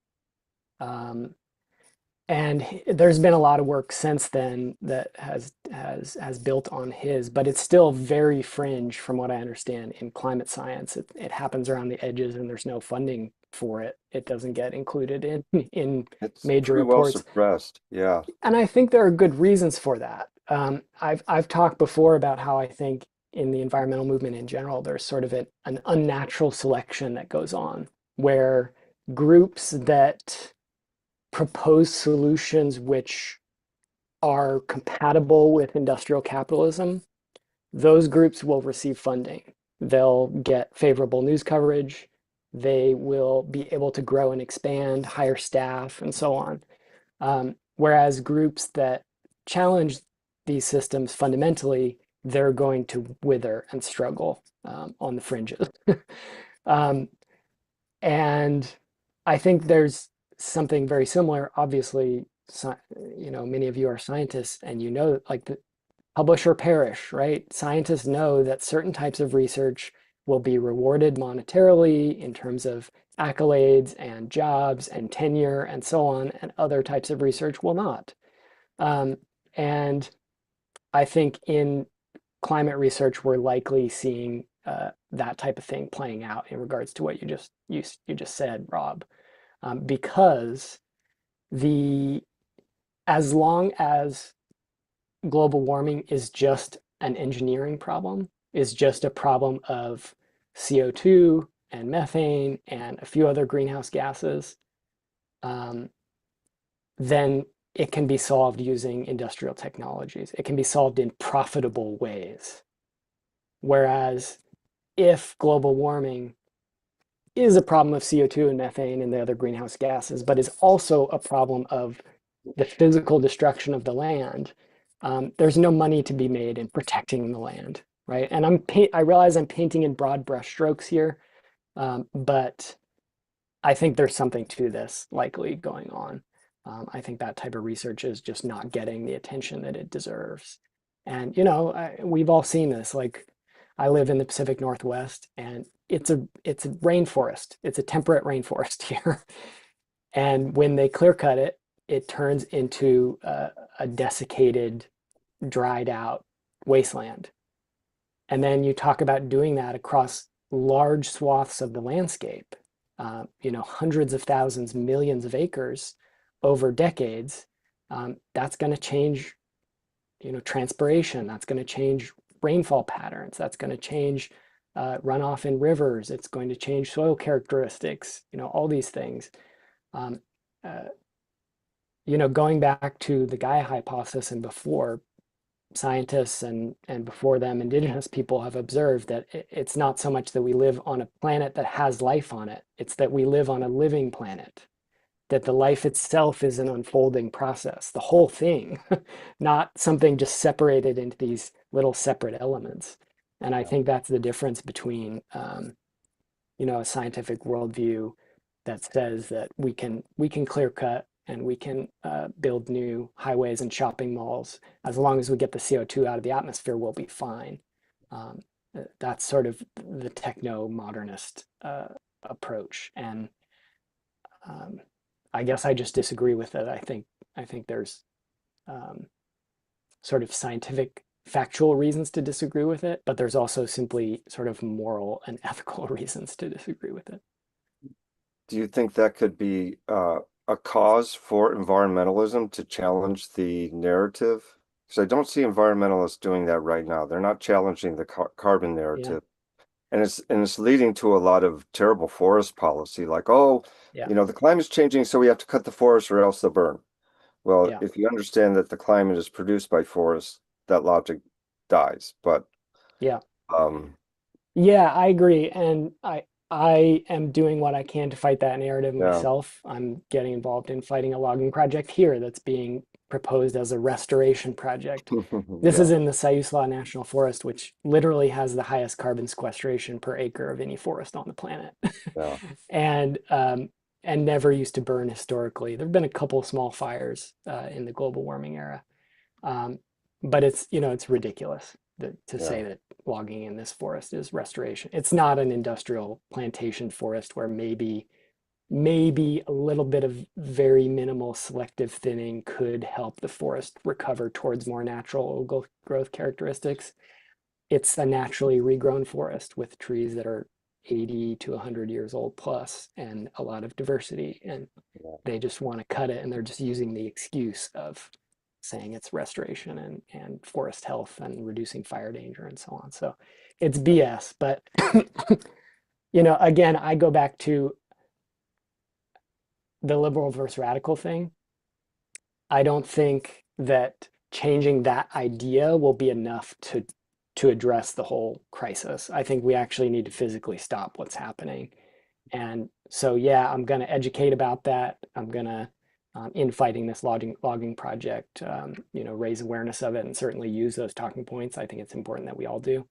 And there's been a lot of work since then that has built on his, but it's still very fringe from what I understand in climate science. It happens around the edges, and there's no funding for it. It doesn't get included in It's major pretty well reports. suppressed. Yeah. And I think there are good reasons for that. I've talked before about how I think in the environmental movement in general, there's sort of an unnatural selection that goes on, where groups that propose solutions which are compatible with industrial capitalism, those groups will receive funding. They'll get favorable news coverage. They will be able to grow and expand, hire staff, and so on. Whereas groups that challenge these systems fundamentally, they're going to wither and struggle on the fringes. And I think there's something very similar. Obviously, many of you are scientists, and like the publish or perish, right? Scientists know that certain types of research will be rewarded monetarily in terms of accolades and jobs and tenure and so on, and other types of research will not. And I think in climate research, we're likely seeing that type of thing playing out in regards to what you just said, Rob, because as long as global warming is just an engineering problem, is just a problem of CO2 and methane and a few other greenhouse gases, then it can be solved using industrial technologies. It can be solved in profitable ways. Whereas if global warming is a problem of CO2 and methane and the other greenhouse gases, but is also a problem of the physical destruction of the land, there's no money to be made in protecting the land, right? And I realize I'm painting in broad brushstrokes here, but I think there's something to this likely going on. I think that type of research is just not getting the attention that it deserves. And, we've all seen this. Like, I live in the Pacific Northwest, and it's a rainforest. It's a temperate rainforest here. And when they clear cut it, it turns into a desiccated, dried out wasteland. And then you talk about doing that across large swaths of the landscape, hundreds of thousands, millions of acres over decades. That's going to change, transpiration. That's going to change rainfall patterns. That's going to change runoff in rivers. It's going to change soil characteristics, all these things. Um, uh, Going back to the Gaia hypothesis and before, scientists and before them, indigenous people have observed that it's not so much that we live on a planet that has life on it. It's that we live on a living planet, that the life itself is an unfolding process, the whole thing, not something just separated into these little separate elements. And I think that's the difference between, a scientific worldview that says that we can clear cut and we can build new highways and shopping malls. As long as we get the CO2 out of the atmosphere, we'll be fine. That's sort of the techno-modernist approach. And I guess I just disagree with it. I think there's sort of scientific, factual reasons to disagree with it, but there's also simply sort of moral and ethical reasons to disagree with it. Do you think that could be a cause for environmentalism to challenge the narrative? Because I don't see environmentalists doing that right now. They're not challenging the carbon narrative. And it's leading to a lot of terrible forest policy, like, the climate's changing, so we have to cut the forest or else they'll burn. Well, if you understand that the climate is produced by forests, that logic dies. But yeah, um, I agree, and I am doing what I can to fight that narrative myself. I'm getting involved in fighting a logging project here that's being proposed as a restoration project. This is in the Siuslaw National Forest, which literally has the highest carbon sequestration per acre of any forest on the planet. And never used to burn historically. There have been a couple of small fires in the global warming era. But it's ridiculous to say that logging in this forest is restoration. It's not an industrial plantation forest where maybe a little bit of very minimal selective thinning could help the forest recover towards more natural old growth characteristics. It's a naturally regrown forest with trees that are 80 to 100 years old plus and a lot of diversity. And they just want to cut it, and they're just using the excuse of saying it's restoration and forest health and reducing fire danger and so on. So it's BS. But, again, I go back to the liberal versus radical thing. I don't think that changing that idea will be enough to address the whole crisis. I think we actually need to physically stop what's happening. And so, I'm going to educate about that. I'm going to, in fighting this logging project, raise awareness of it and certainly use those talking points. I think it's important that we all do.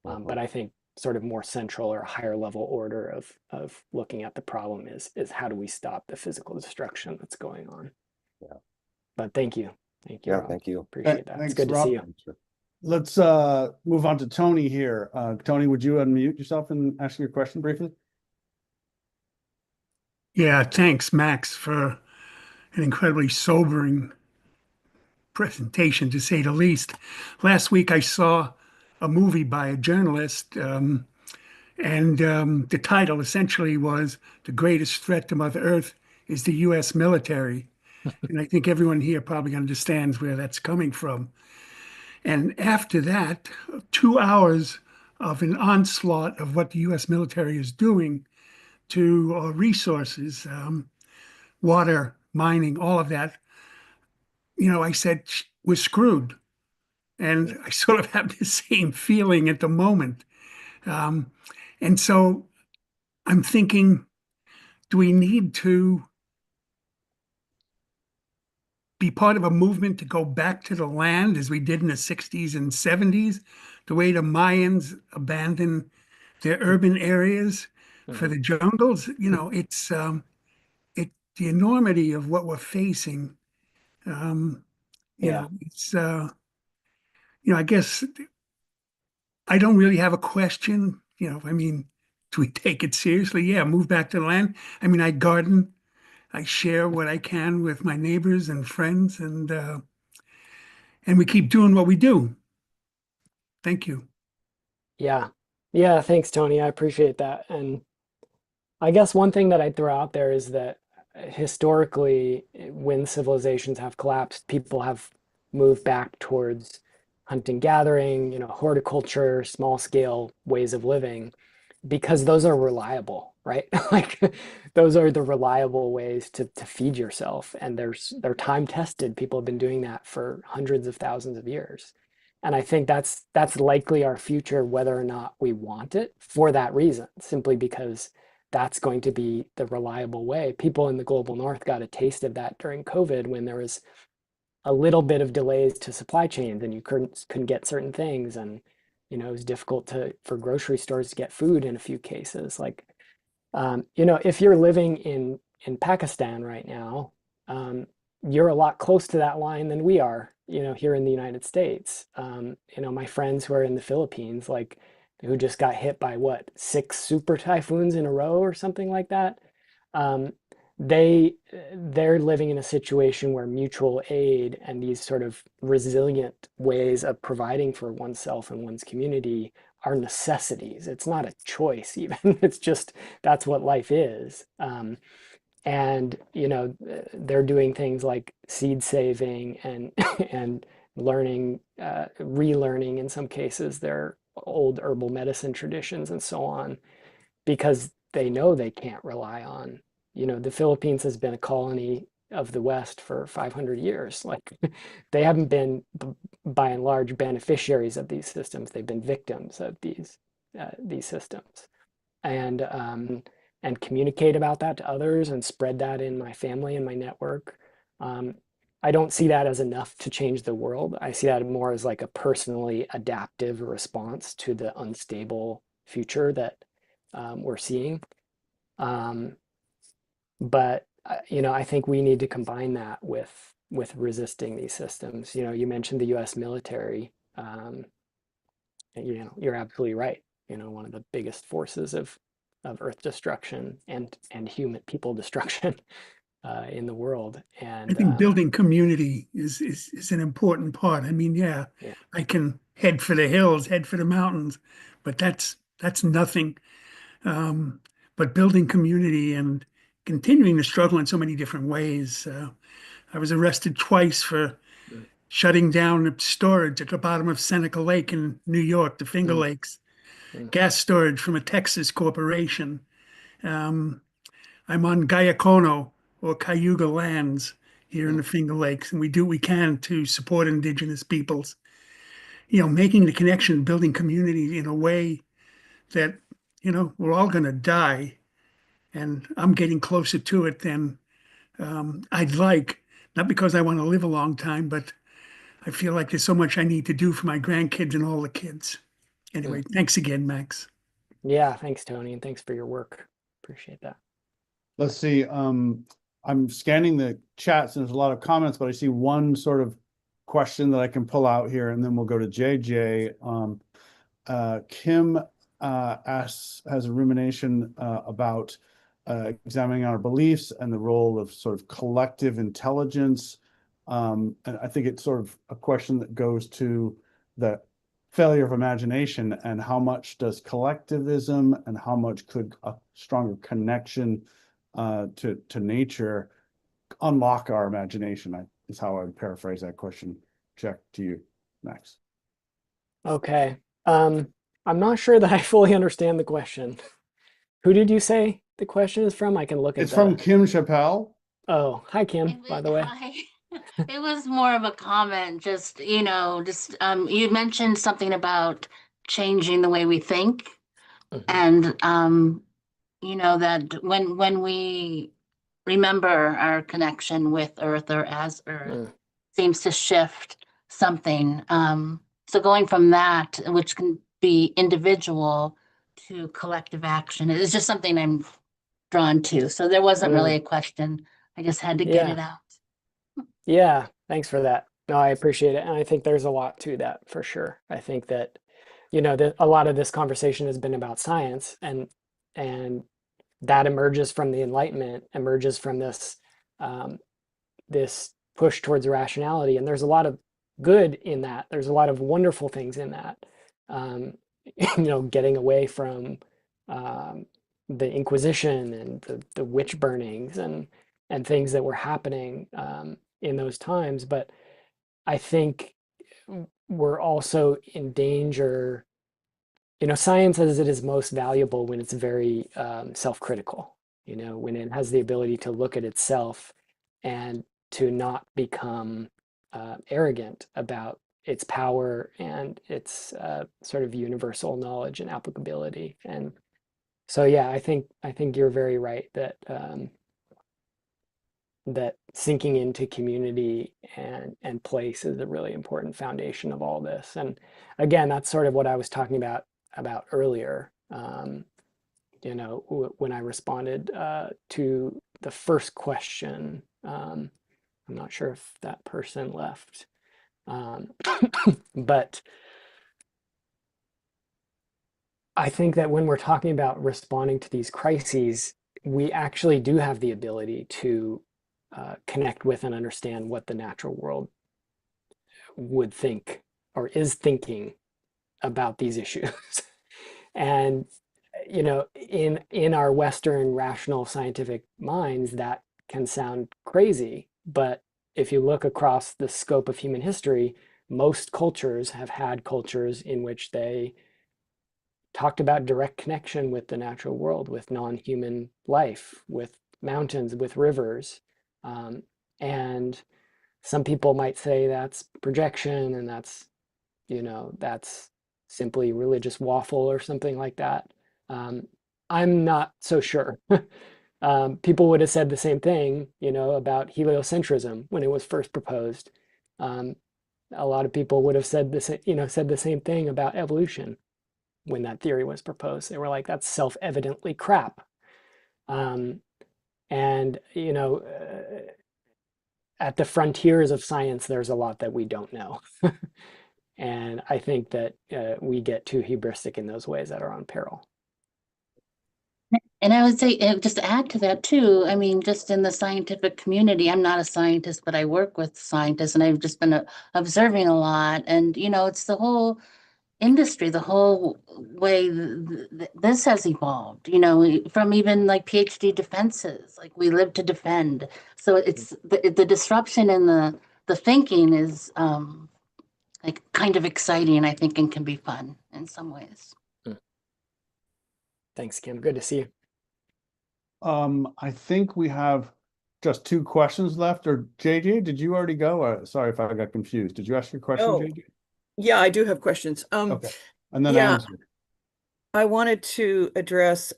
But I think sort of more central or higher level order of looking at the problem is how do we stop the physical destruction that's going on? Yeah. But thank you. Thank you. Yeah, Rob. thank you. Appreciate that. Thanks, It's good to Rob. see you. Let's move on to Tony here. Tony, would you unmute yourself and ask your question briefly? Yeah, thanks, Max, for an incredibly sobering presentation, to say the least. Last week, I saw a movie by a journalist, and the title essentially was "The Greatest Threat to Mother Earth is the U.S. Military." And I think everyone here probably understands where that's coming from. And after that, 2 hours of an onslaught of what the U.S. military is doing to resources, water, mining, all of that, I said, we're screwed. And I sort of have the same feeling at the moment. And so I'm thinking, do we need to be part of a movement to go back to the land as we did in the 60s and 70s, the way the Mayans abandoned their urban areas for the jungles? the enormity of what we're facing. Yeah. It's I guess I don't really have a question. I mean, do we take it seriously? Yeah, move back to the land. I mean, I garden. I share what I can with my neighbors and friends, and we keep doing what we do. Thank you. Yeah. Yeah. Thanks, Tony. I appreciate that. And I guess one thing that I'd throw out there is that historically, when civilizations have collapsed, people have moved back towards hunting, gathering, horticulture, small scale ways of living, because those are reliable, right? Like those are the reliable ways to feed yourself. And they're time tested. People have been doing that for hundreds of thousands of years. And I think that's likely our future, whether or not we want it, for that reason, simply because that's going to be the reliable way. People in the global north got a taste of that during COVID, when there was a little bit of delays to supply chains and you couldn't get certain things, and it was difficult for grocery stores to get food in a few cases. Like, if you're living in Pakistan right now, you're a lot close to that line than we are, here in the United States. My friends who are in the Philippines, like, who just got hit by what, 6 super typhoons in a row or something like that. Um, they're living in a situation where mutual aid and these sort of resilient ways of providing for oneself and one's community are necessities. It's not a choice even. It's just, that's what life is. And they're doing things like seed saving and and learning, relearning in some cases their old herbal medicine traditions and so on, because they know they can't rely on, the Philippines has been a colony of the West for 500 years. Like, they haven't been, by and large, beneficiaries of these systems. They've been victims of these systems, and communicate about that to others and spread that in my family and my network. I don't see that as enough to change the world. I see that more as like a personally adaptive response to the unstable future that we're seeing. But I think we need to combine that with resisting these systems. You mentioned the U.S. military. You're absolutely right. One of the biggest forces of Earth destruction and human people destruction in the world. I And think building community is an important part. I mean, yeah, yeah, I can head for the hills, head for the mountains, but that's nothing. But building community and continuing to struggle in so many different ways. I was arrested twice for shutting down storage at the bottom of Seneca Lake in New York, the Finger mm, Lakes, mm, gas storage from a Texas corporation. Um, I'm on Gayacono or Cayuga lands here in mm, the Finger Lakes, and we do what we can to support indigenous peoples. Making the connection, building community in a way that, we're all going to die. And I'm getting closer to it than I'd like, not because I want to live a long time, but I feel like there's so much I need to do for my grandkids and all the kids. mm. Anyway, thanks again, Max. Yeah, thanks, Tony, and thanks for your work. Appreciate that. Let's see. I'm scanning the chats and there's a lot of comments, but I see one sort of question that I can pull out here, and then we'll go to JJ. Kim has a rumination about examining our beliefs and the role of sort of collective intelligence. And I think it's sort of a question that goes to the failure of imagination, and how much does collectivism and how much could a stronger connection to nature unlock our imagination, is how I would paraphrase that question. Check to you, Max. Okay. I'm not sure that I fully understand the question. Who did you say the question is from? I can look at It's from Kim Chappelle. Oh, hi, Kim, by the way. Hi. It was more of a comment, just, you mentioned something about changing the way we think. Mhm. And that when we remember our connection with Earth or as Earth Mm, seems to shift something. So going from that, which can be individual, to collective action, is just something I'm drawn to. So there wasn't really mm, a question I just had to get it Yeah. out. Yeah. Thanks for that. No, I appreciate it. And I think there's a lot to that for sure. I think that, a lot of this conversation has been about science, and that emerges from the Enlightenment, emerges from um, this push towards rationality. And there's a lot of good in that. There's a lot of wonderful things in that. Um, getting away from um, the Inquisition and the witch burnings and things that were happening in those times. But I think we're also in danger. Science as it is most valuable when it's very self-critical, when it has the ability to look at itself and to not become arrogant about its power and its sort of universal knowledge and applicability. And so, yeah, I think you're very right that that sinking into community and place is a really important foundation of all this. And again, that's sort of what I was talking about earlier. When I responded to the first question, I'm not sure if that person left, but I think that when we're talking about responding to these crises, we actually do have the ability to connect with and understand what the natural world would think or is thinking about these issues. And in our Western rational scientific minds, that can sound crazy. But if you look across the scope of human history, most cultures have had cultures in which they talked about direct connection with the natural world, with non-human life, with mountains, with rivers. And some people might say that's projection and that's simply religious waffle or something like that. I'm not so sure. People would have said the same thing, about heliocentrism when it was first proposed. A lot of people would have said said the same thing about evolution when that theory was proposed. They were like, "That's self-evidently crap." And at the frontiers of science, there's a lot that we don't know. And I think that we get too hubristic in those ways that are on peril. And I would say, just to add to that too, I mean, just in the scientific community, I'm not a scientist, but I work with scientists and I've just been observing a lot. And, it's the whole industry, the whole way this has evolved, from even like PhD defenses, like we live to defend. So it's the disruption in the thinking is like kind of exciting, I think, and can be fun in some ways. Thanks, Kim. Good to see you. I think we have just two questions left. Or JJ, did you already go? Sorry if I got confused. Did you ask your question, Oh, JJ? yeah, I do have questions. Okay. And then yeah. answer. I wanted to address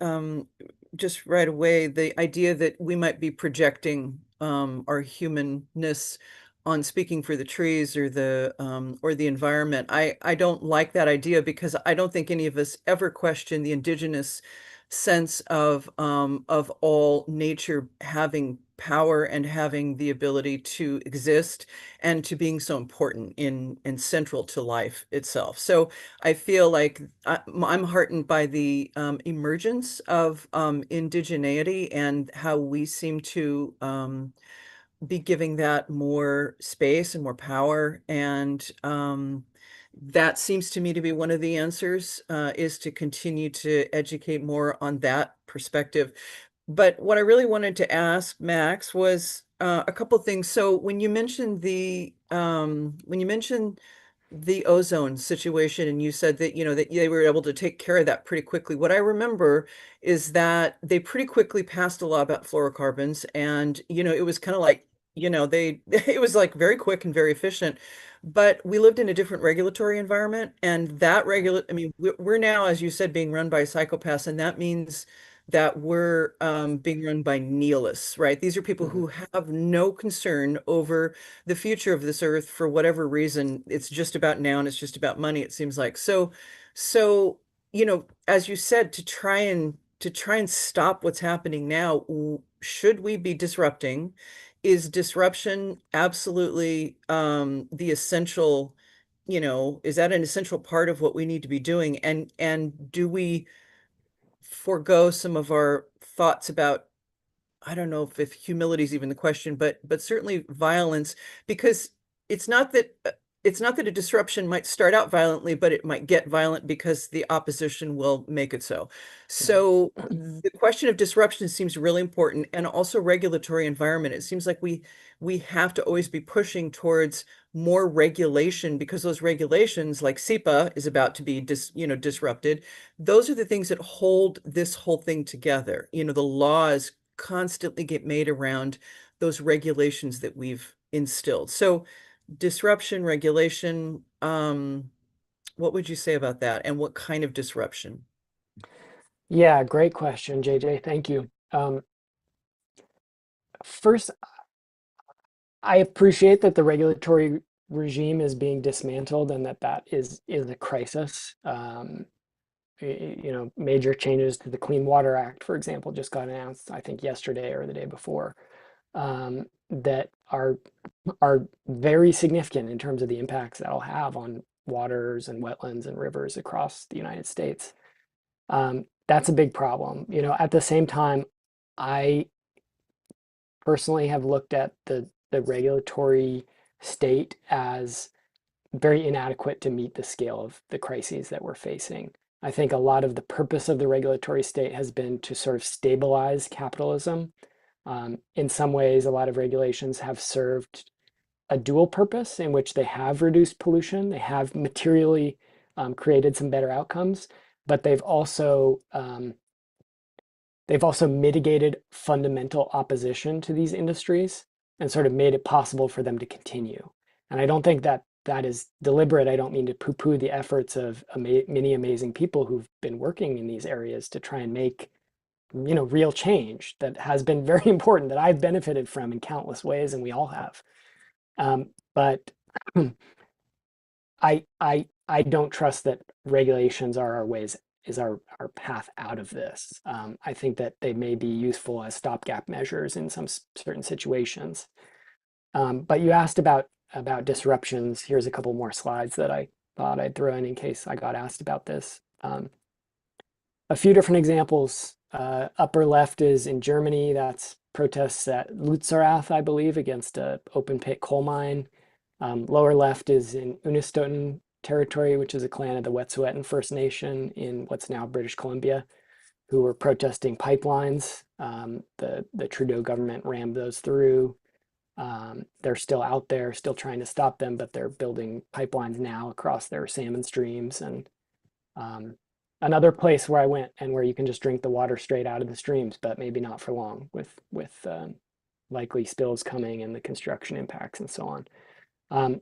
just right away the idea that we might be projecting our humanness on speaking for the trees or the environment. I don't like that idea because I don't think any of us ever question the indigenous sense of all nature having power and having the ability to exist and to being so important and central to life itself. So I feel like I'm heartened by the emergence of indigeneity and how we seem to be giving that more space and more power. And that seems to me to be one of the answers, is to continue to educate more on that perspective. But what I really wanted to ask Max was a couple things. So when you mentioned the ozone situation and you said that that they were able to take care of that pretty quickly, what I remember is that they pretty quickly passed a law about fluorocarbons, and it was kind of like they it was like very quick and very efficient. But we lived in a different regulatory environment, and I mean, we're now, as you said, being run by psychopaths, and that means that we're being run by nihilists, right? These are people who have no concern over the future of this earth for whatever reason. It's just about now and it's just about money, it seems like. So, as you said, to try and to try and stop what's happening now, should we be disrupting? Is disruption absolutely the essential, is that an essential part of what we need to be doing? And do we forego some of our thoughts about, I don't know if humility is even the question, but certainly violence, because it's not that a disruption might start out violently, but it might get violent because the opposition will make it so. So the question of disruption seems really important, and also regulatory environment. It seems like we have to always be pushing towards more regulation, because those regulations, like SEPA is about to be disrupted. Those are the things that hold this whole thing together. The laws constantly get made around those regulations that we've instilled. So disruption, regulation, what would you say about that? And what kind of disruption? Yeah, great question, JJ. Thank you. First, I appreciate that the regulatory regime is being dismantled and that is a crisis. Major changes to the Clean Water Act, for example, just got announced, I think yesterday or the day before, that are very significant in terms of the impacts that'll have on waters and wetlands and rivers across the United States. That's a big problem. At the same time, I personally have looked at the regulatory state as very inadequate to meet the scale of the crises that we're facing. I think a lot of the purpose of the regulatory state has been to sort of stabilize capitalism. In some ways, a lot of regulations have served a dual purpose in which they have reduced pollution, they have materially created some better outcomes, but they've also mitigated fundamental opposition to these industries and sort of made it possible for them to continue. And I don't think that is deliberate. I don't mean to poo-poo the efforts of many amazing people who've been working in these areas to try and make real change that has been very important, that I've benefited from in countless ways, and we all have. But I don't trust that regulations are our path out of this. I think that they may be useful as stopgap measures in some certain situations. But you asked about disruptions. Here's a couple more slides that I thought I'd throw in case I got asked about this. A few different examples. Upper left is in Germany. That's protests at Lützerath, I believe, against an open pit coal mine. Lower left is in Unistoten territory, which is a clan of the Wet'suwet'en First Nation in what's now British Columbia, who were protesting pipelines. The Trudeau government rammed those through. They're still out there, still trying to stop them, but they're building pipelines now across their salmon streams. And another place where I went and where you can just drink the water straight out of the streams, but maybe not for long, with likely spills coming and the construction impacts and so on.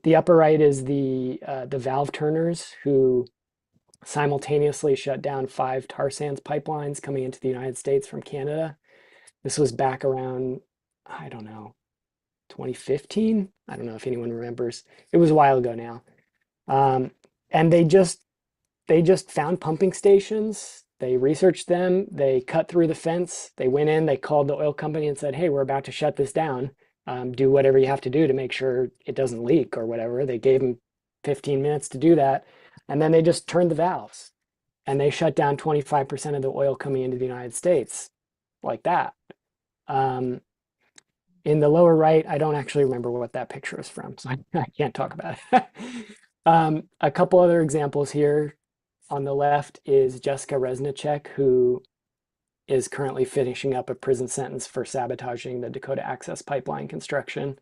The upper right is the valve turners who simultaneously shut down 5 tar sands pipelines coming into the United States from Canada. This was back around, I don't know, 2015. I don't know if anyone remembers. It was a while ago now. And they just found pumping stations. They researched them. They cut through the fence. They went in. They called the oil company and said, "Hey, we're about to shut this down. Do whatever you have to do to make sure it doesn't leak," or whatever. They gave them 15 minutes to do that. And then they just turned the valves and they shut down 25% of the oil coming into the United States like that. In the lower right, I don't actually remember what that picture is from, so I can't talk about it. A couple other examples here. On the left is Jessica Resnicek, who is currently finishing up a prison sentence for sabotaging the Dakota Access Pipeline construction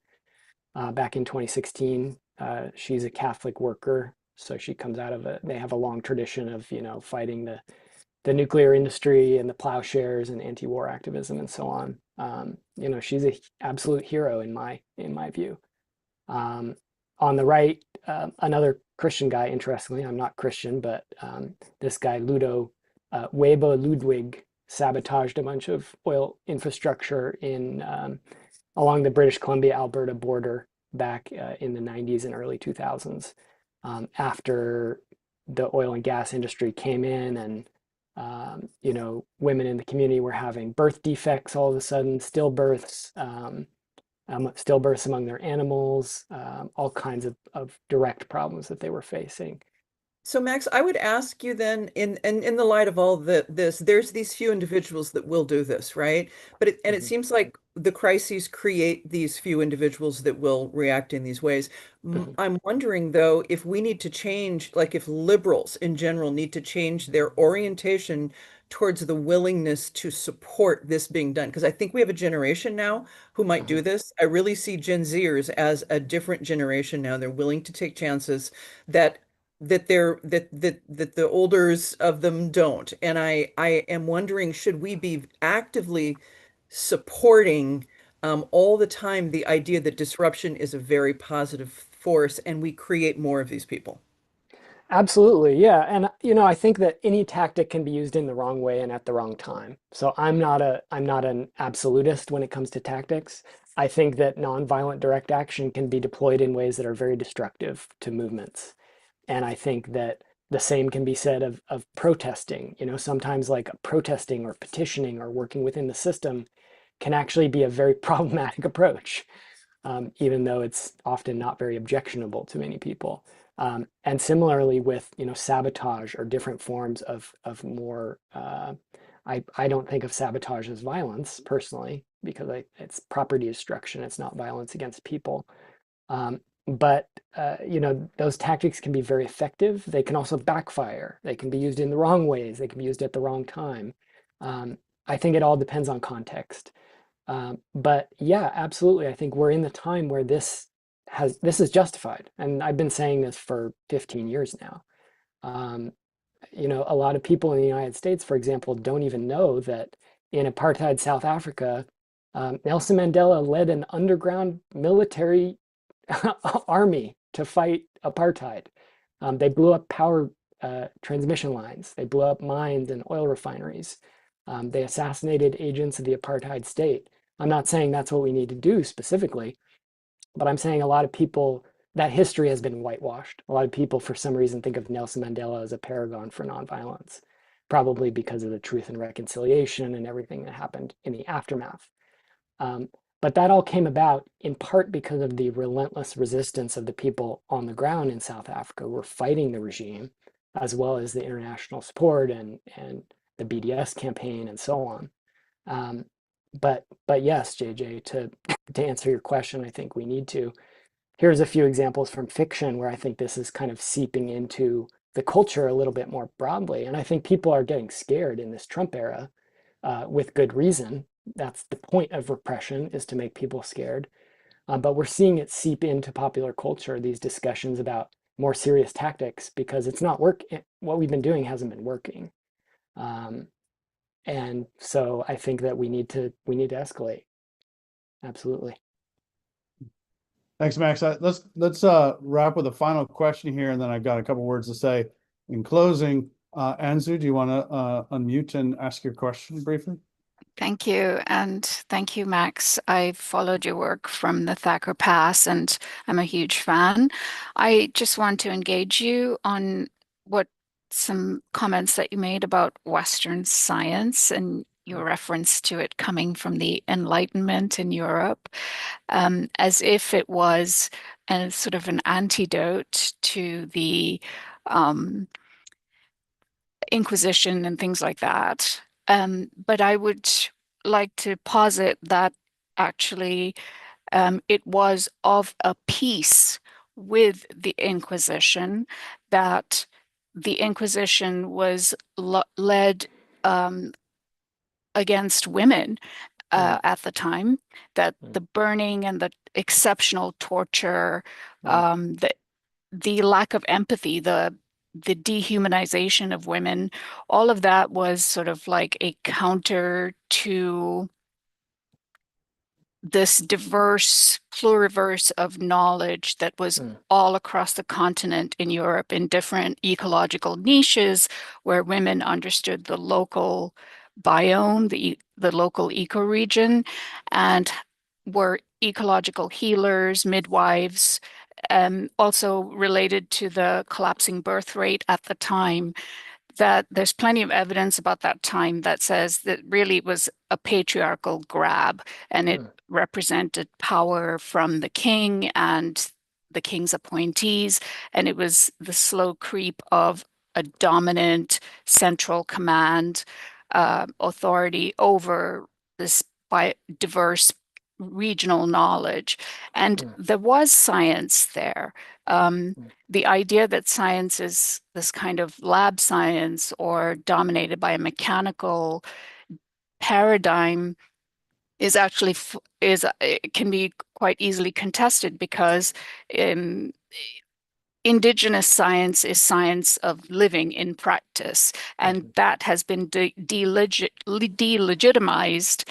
back in 2016. She's a Catholic worker, so she comes out of they have a long tradition of fighting the nuclear industry and the plowshares and anti-war activism and so on. She's an absolute hero in my view. On the right, another Christian guy, interestingly, I'm not Christian, but this guy, Webo Ludwig, sabotaged a bunch of oil infrastructure along the British Columbia-Alberta border back in the 90s and early 2000s after the oil and gas industry came in and Women in the community were having birth defects all of a sudden, stillbirths, stillbirths among their animals, all kinds of direct problems that they were facing. So Max, I would ask you then, in the light of all this, there's these few individuals that will do this, right? But it seems like the crises create these few individuals that will react in these ways. I'm wondering though, if we need to change, like if liberals in general need to change their orientation towards the willingness to support this being done. Because I think we have a generation now who might do this. I really see Gen Zers as a different generation now. They're willing to take chances that the olders of them don't. And I am wondering, should we be actively supporting all the time the idea that disruption is a very positive force and we create more of these people? Absolutely, yeah. And I think that any tactic can be used in the wrong way and at the wrong time. So I'm not an absolutist when it comes to tactics. I think that nonviolent direct action can be deployed in ways that are very destructive to movements. And I think that the same can be said of protesting. Sometimes like protesting or petitioning or working within the system can actually be a very problematic approach, even though it's often not very objectionable to many people. And similarly with sabotage or different forms of more. I don't think of sabotage as violence personally, because it's property destruction. It's not violence against people. But those tactics can be very effective. They can also backfire. They can be used in the wrong ways. They can be used at the wrong time. I think it all depends on context. But yeah, absolutely. I think we're in the time where this is justified. And I've been saying this for 15 years now. A lot of people in the United States, for example, don't even know that in apartheid South Africa, Nelson Mandela led an underground military army to fight apartheid. They blew up power transmission lines. They blew up mines and oil refineries. They assassinated agents of the apartheid state. I'm not saying that's what we need to do specifically, but I'm saying a lot of people, that history has been whitewashed. A lot of people, for some reason, think of Nelson Mandela as a paragon for nonviolence, probably because of the Truth and Reconciliation and everything that happened in the aftermath. But that all came about in part because of the relentless resistance of the people on the ground in South Africa who were fighting the regime, as well as the international support and the BDS campaign and so on. But yes, JJ, to answer your question, I think we need to. Here's a few examples from fiction where I think this is kind of seeping into the culture a little bit more broadly. And I think people are getting scared in this Trump era with good reason. That's the point of repression, is to make people scared. But we're seeing it seep into popular culture, these discussions about more serious tactics, because it's not working. What we've been doing hasn't been working. And so I think that we need to escalate. Absolutely. Thanks, Max. Let's wrap with a final question here, and then I've got a couple words to say in closing. Anzu, do you want to unmute and ask your question briefly? Thank you. And thank you, Max. I followed your work from the Thacker Pass, and I'm a huge fan. I just want to engage you on some comments that you made about Western science and your reference to it coming from the Enlightenment in Europe, as if it was a sort of an antidote to the Inquisition and things like that. But I would like to posit that actually it was of a piece with the Inquisition, that the Inquisition was led against women at the time, that the burning and the exceptional torture, the lack of empathy, the dehumanization of women, all of that was sort of like a counter to this diverse pluriverse of knowledge that was all across the continent in Europe in different ecological niches where women understood the local biome, the local ecoregion, and were ecological healers, midwives, also related to the collapsing birth rate at the time. that there's plenty of evidence about that time that says that really it was a patriarchal grab, and it represented power from the king and the king's appointees, and it was the slow creep of a dominant central command authority over this by diverse regional knowledge. And there was science there. The idea that science is this kind of lab science or dominated by a mechanical paradigm is actually it can be quite easily contested, because indigenous science is science of living in practice, and that has been delegitimized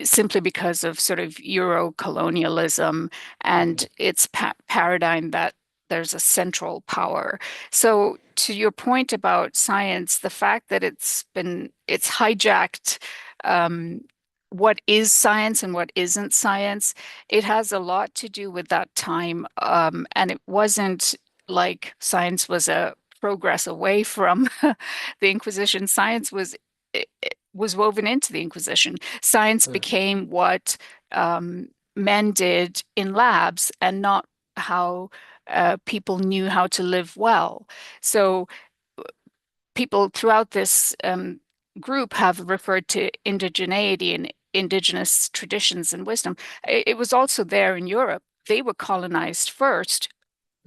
simply because of sort of Euro-colonialism and its paradigm that there's a central power. So to your point about science, the fact that it's hijacked what is science and what isn't science, it has a lot to do with that time. And it wasn't like science was a progress away from the Inquisition. Science was woven into the Inquisition. Science became what men did in labs, and not how people knew how to live well. So people throughout this group have referred to indigeneity and indigenous traditions and wisdom. It was also there in Europe. They were colonized first,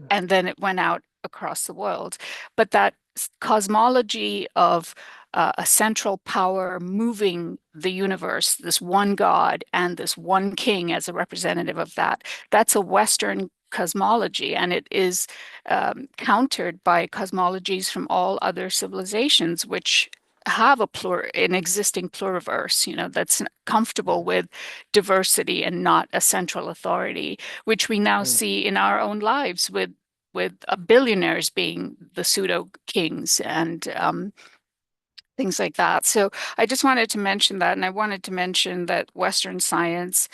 and then it went out across the world. But that cosmology of a central power moving the universe, this one God and this one king as a representative of that, that's a Western cosmology, and it is countered by cosmologies from all other civilizations, which have an existing pluriverse, that's comfortable with diversity and not a central authority, which we now see in our own lives with billionaires being the pseudo kings and things like that. So I just wanted to mention that, and I wanted to mention that Western science,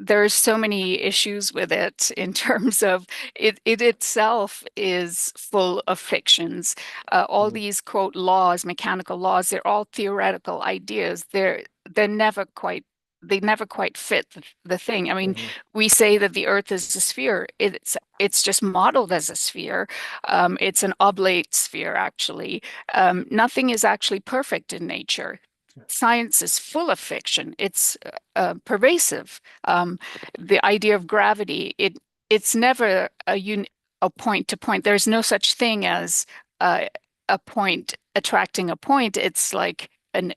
there's so many issues with it in terms of it itself is full of fictions. All these quote laws, mechanical laws, they're all theoretical ideas. They never quite fit the thing. I mean, we say that the Earth is a sphere. It's just modeled as a sphere. It's an oblate sphere, actually. Nothing is actually perfect in nature. Science is full of fiction. It's pervasive. The idea of gravity, it's never a point to point. There's no such thing as a point attracting a point. It's like a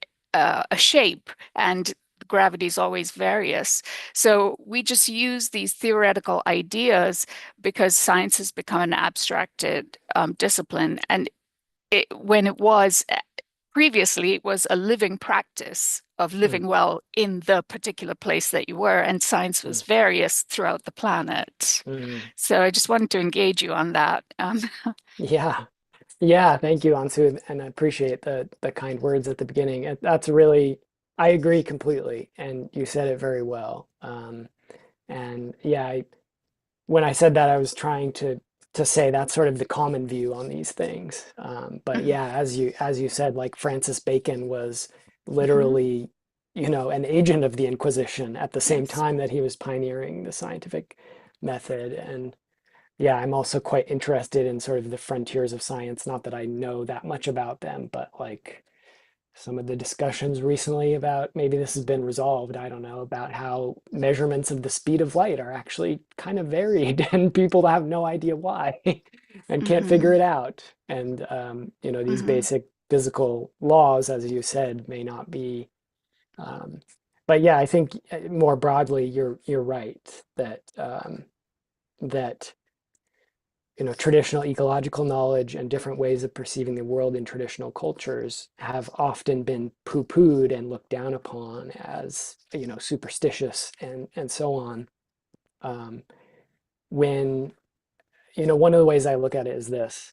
shape, and gravity is always various. So we just use these theoretical ideas because science has become an abstracted discipline. And when it was previously, it was a living practice of living well in the particular place that you were, and science was various throughout the planet. So I just wanted to engage you on that. Yeah, thank you, Ansu, and I appreciate the kind words at the beginning. That's really, I agree completely, and you said it very well. And yeah, when I said that, I was trying to say that's sort of the common view on these things. But yeah, as you said, like Francis Bacon was literally, an agent of the Inquisition at the same time that he was pioneering the scientific method. And yeah, I'm also quite interested in sort of the frontiers of science. Not that I know that much about them, but like some of the discussions recently about, maybe this has been resolved, I don't know, about how measurements of the speed of light are actually kind of varied and people have no idea why and can't figure it out. And, these basic physical laws, as you said, may not be. But yeah, I think more broadly, you're right that traditional ecological knowledge and different ways of perceiving the world in traditional cultures have often been poo-pooed and looked down upon as, superstitious and so on. When, one of the ways I look at it is this.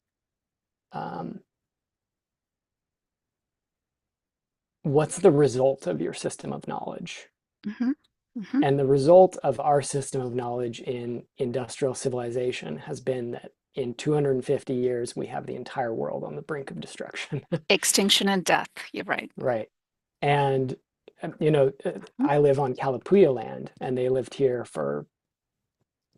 What's the result of your system of knowledge? And the result of our system of knowledge in industrial civilization has been that in 250 years, we have the entire world on the brink of destruction. Extinction and death. You're right. Right. And, I live on Kalapuya land, and they lived here for,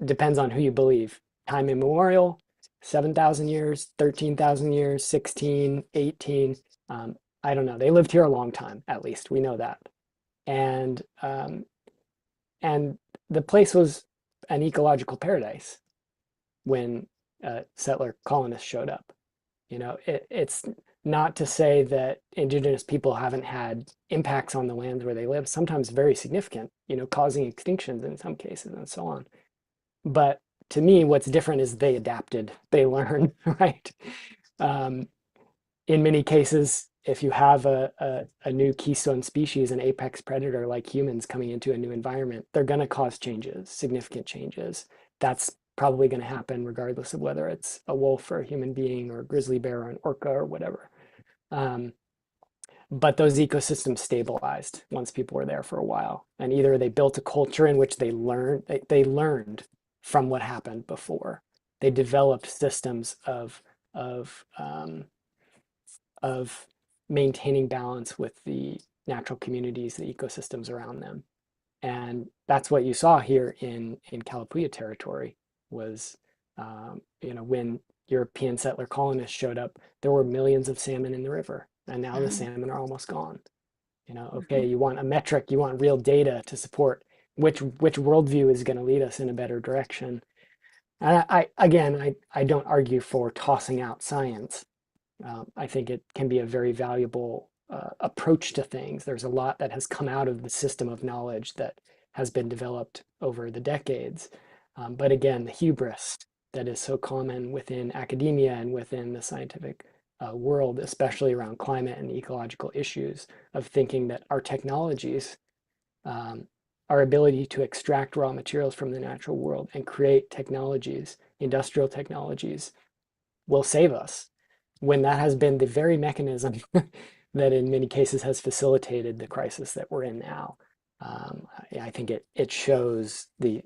depends on who you believe, time immemorial, 7,000 years, 13,000 years, 16, 18. I don't know. They lived here a long time, at least. We know that. And the place was an ecological paradise when settler colonists showed up. It's not to say that indigenous people haven't had impacts on the lands where they live, sometimes very significant, causing extinctions in some cases and so on. But to me, what's different is they adapted, they learned, right? In many cases, if you have a new keystone species, an apex predator like humans coming into a new environment, they're going to cause changes, significant changes. That's probably going to happen regardless of whether it's a wolf or a human being or a grizzly bear or an orca or whatever. But those ecosystems stabilized once people were there for a while. And either they built a culture in which they learned from what happened before. They developed systems of maintaining balance with the natural communities, the ecosystems around them. And that's what you saw here in Kalapuya territory was, when European settler colonists showed up, there were millions of salmon in the river, and now the salmon are almost gone. Okay, you want a metric, you want real data to support which worldview is going to lead us in a better direction. And I don't argue for tossing out science. I think it can be a very valuable approach to things. There's a lot that has come out of the system of knowledge that has been developed over the decades. But again, the hubris that is so common within academia and within the scientific world, especially around climate and ecological issues, of thinking that our technologies, our ability to extract raw materials from the natural world and create technologies, industrial technologies, will save us, when that has been the very mechanism that in many cases has facilitated the crisis that we're in now. I think it shows the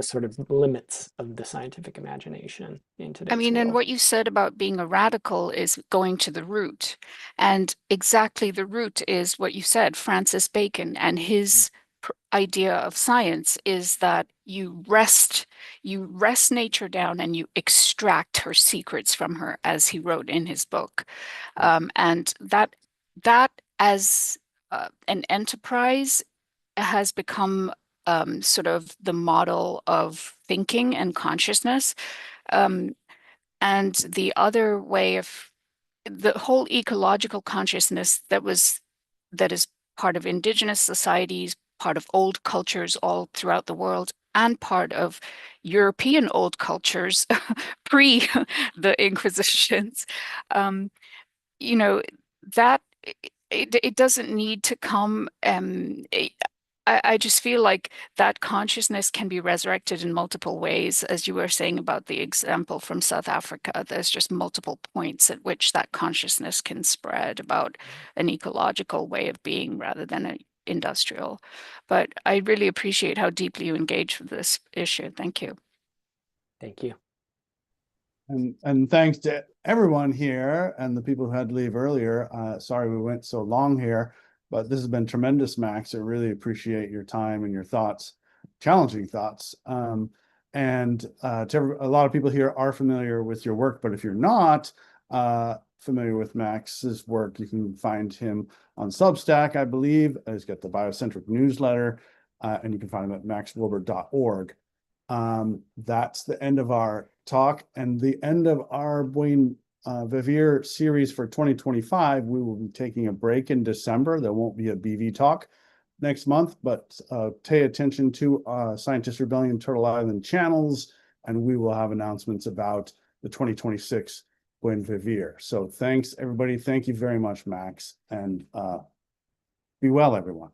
sort of limits of the scientific imagination in today's world. And what you said about being a radical is going to the root. And exactly the root is what you said, Francis Bacon, and his idea of science is that you rest nature down and you extract her secrets from her, as he wrote in his book. And that as an enterprise has become sort of the model of thinking and consciousness. And the other way of the whole ecological consciousness that is part of indigenous societies, part of old cultures all throughout the world, and part of European old cultures pre the Inquisitions, that it doesn't need to come. I just feel like that consciousness can be resurrected in multiple ways. As you were saying about the example from South Africa, there's just multiple points at which that consciousness can spread about an ecological way of being rather than an industrial. But I really appreciate how deeply you engage with this issue. Thank you. Thank you. And thanks to everyone here and the people who had to leave earlier. Sorry we went so long here, but this has been tremendous, Max. I really appreciate your time and your thoughts, challenging thoughts. To a lot of people here are familiar with your work, but if you're not familiar with Max's work, you can find him on Substack, I believe. He's got the Biocentric newsletter, and you can find him at maxwilbert.org. That's the end of our talk and the end of our Buen Vivir series for 2025. We will be taking a break in December. There won't be a BV talk next month, but pay attention to Scientist Rebellion Turtle Island channels, and we will have announcements about the 2026 Buen Vivir. So thanks, everybody. Thank you very much, Max, and be well, everyone.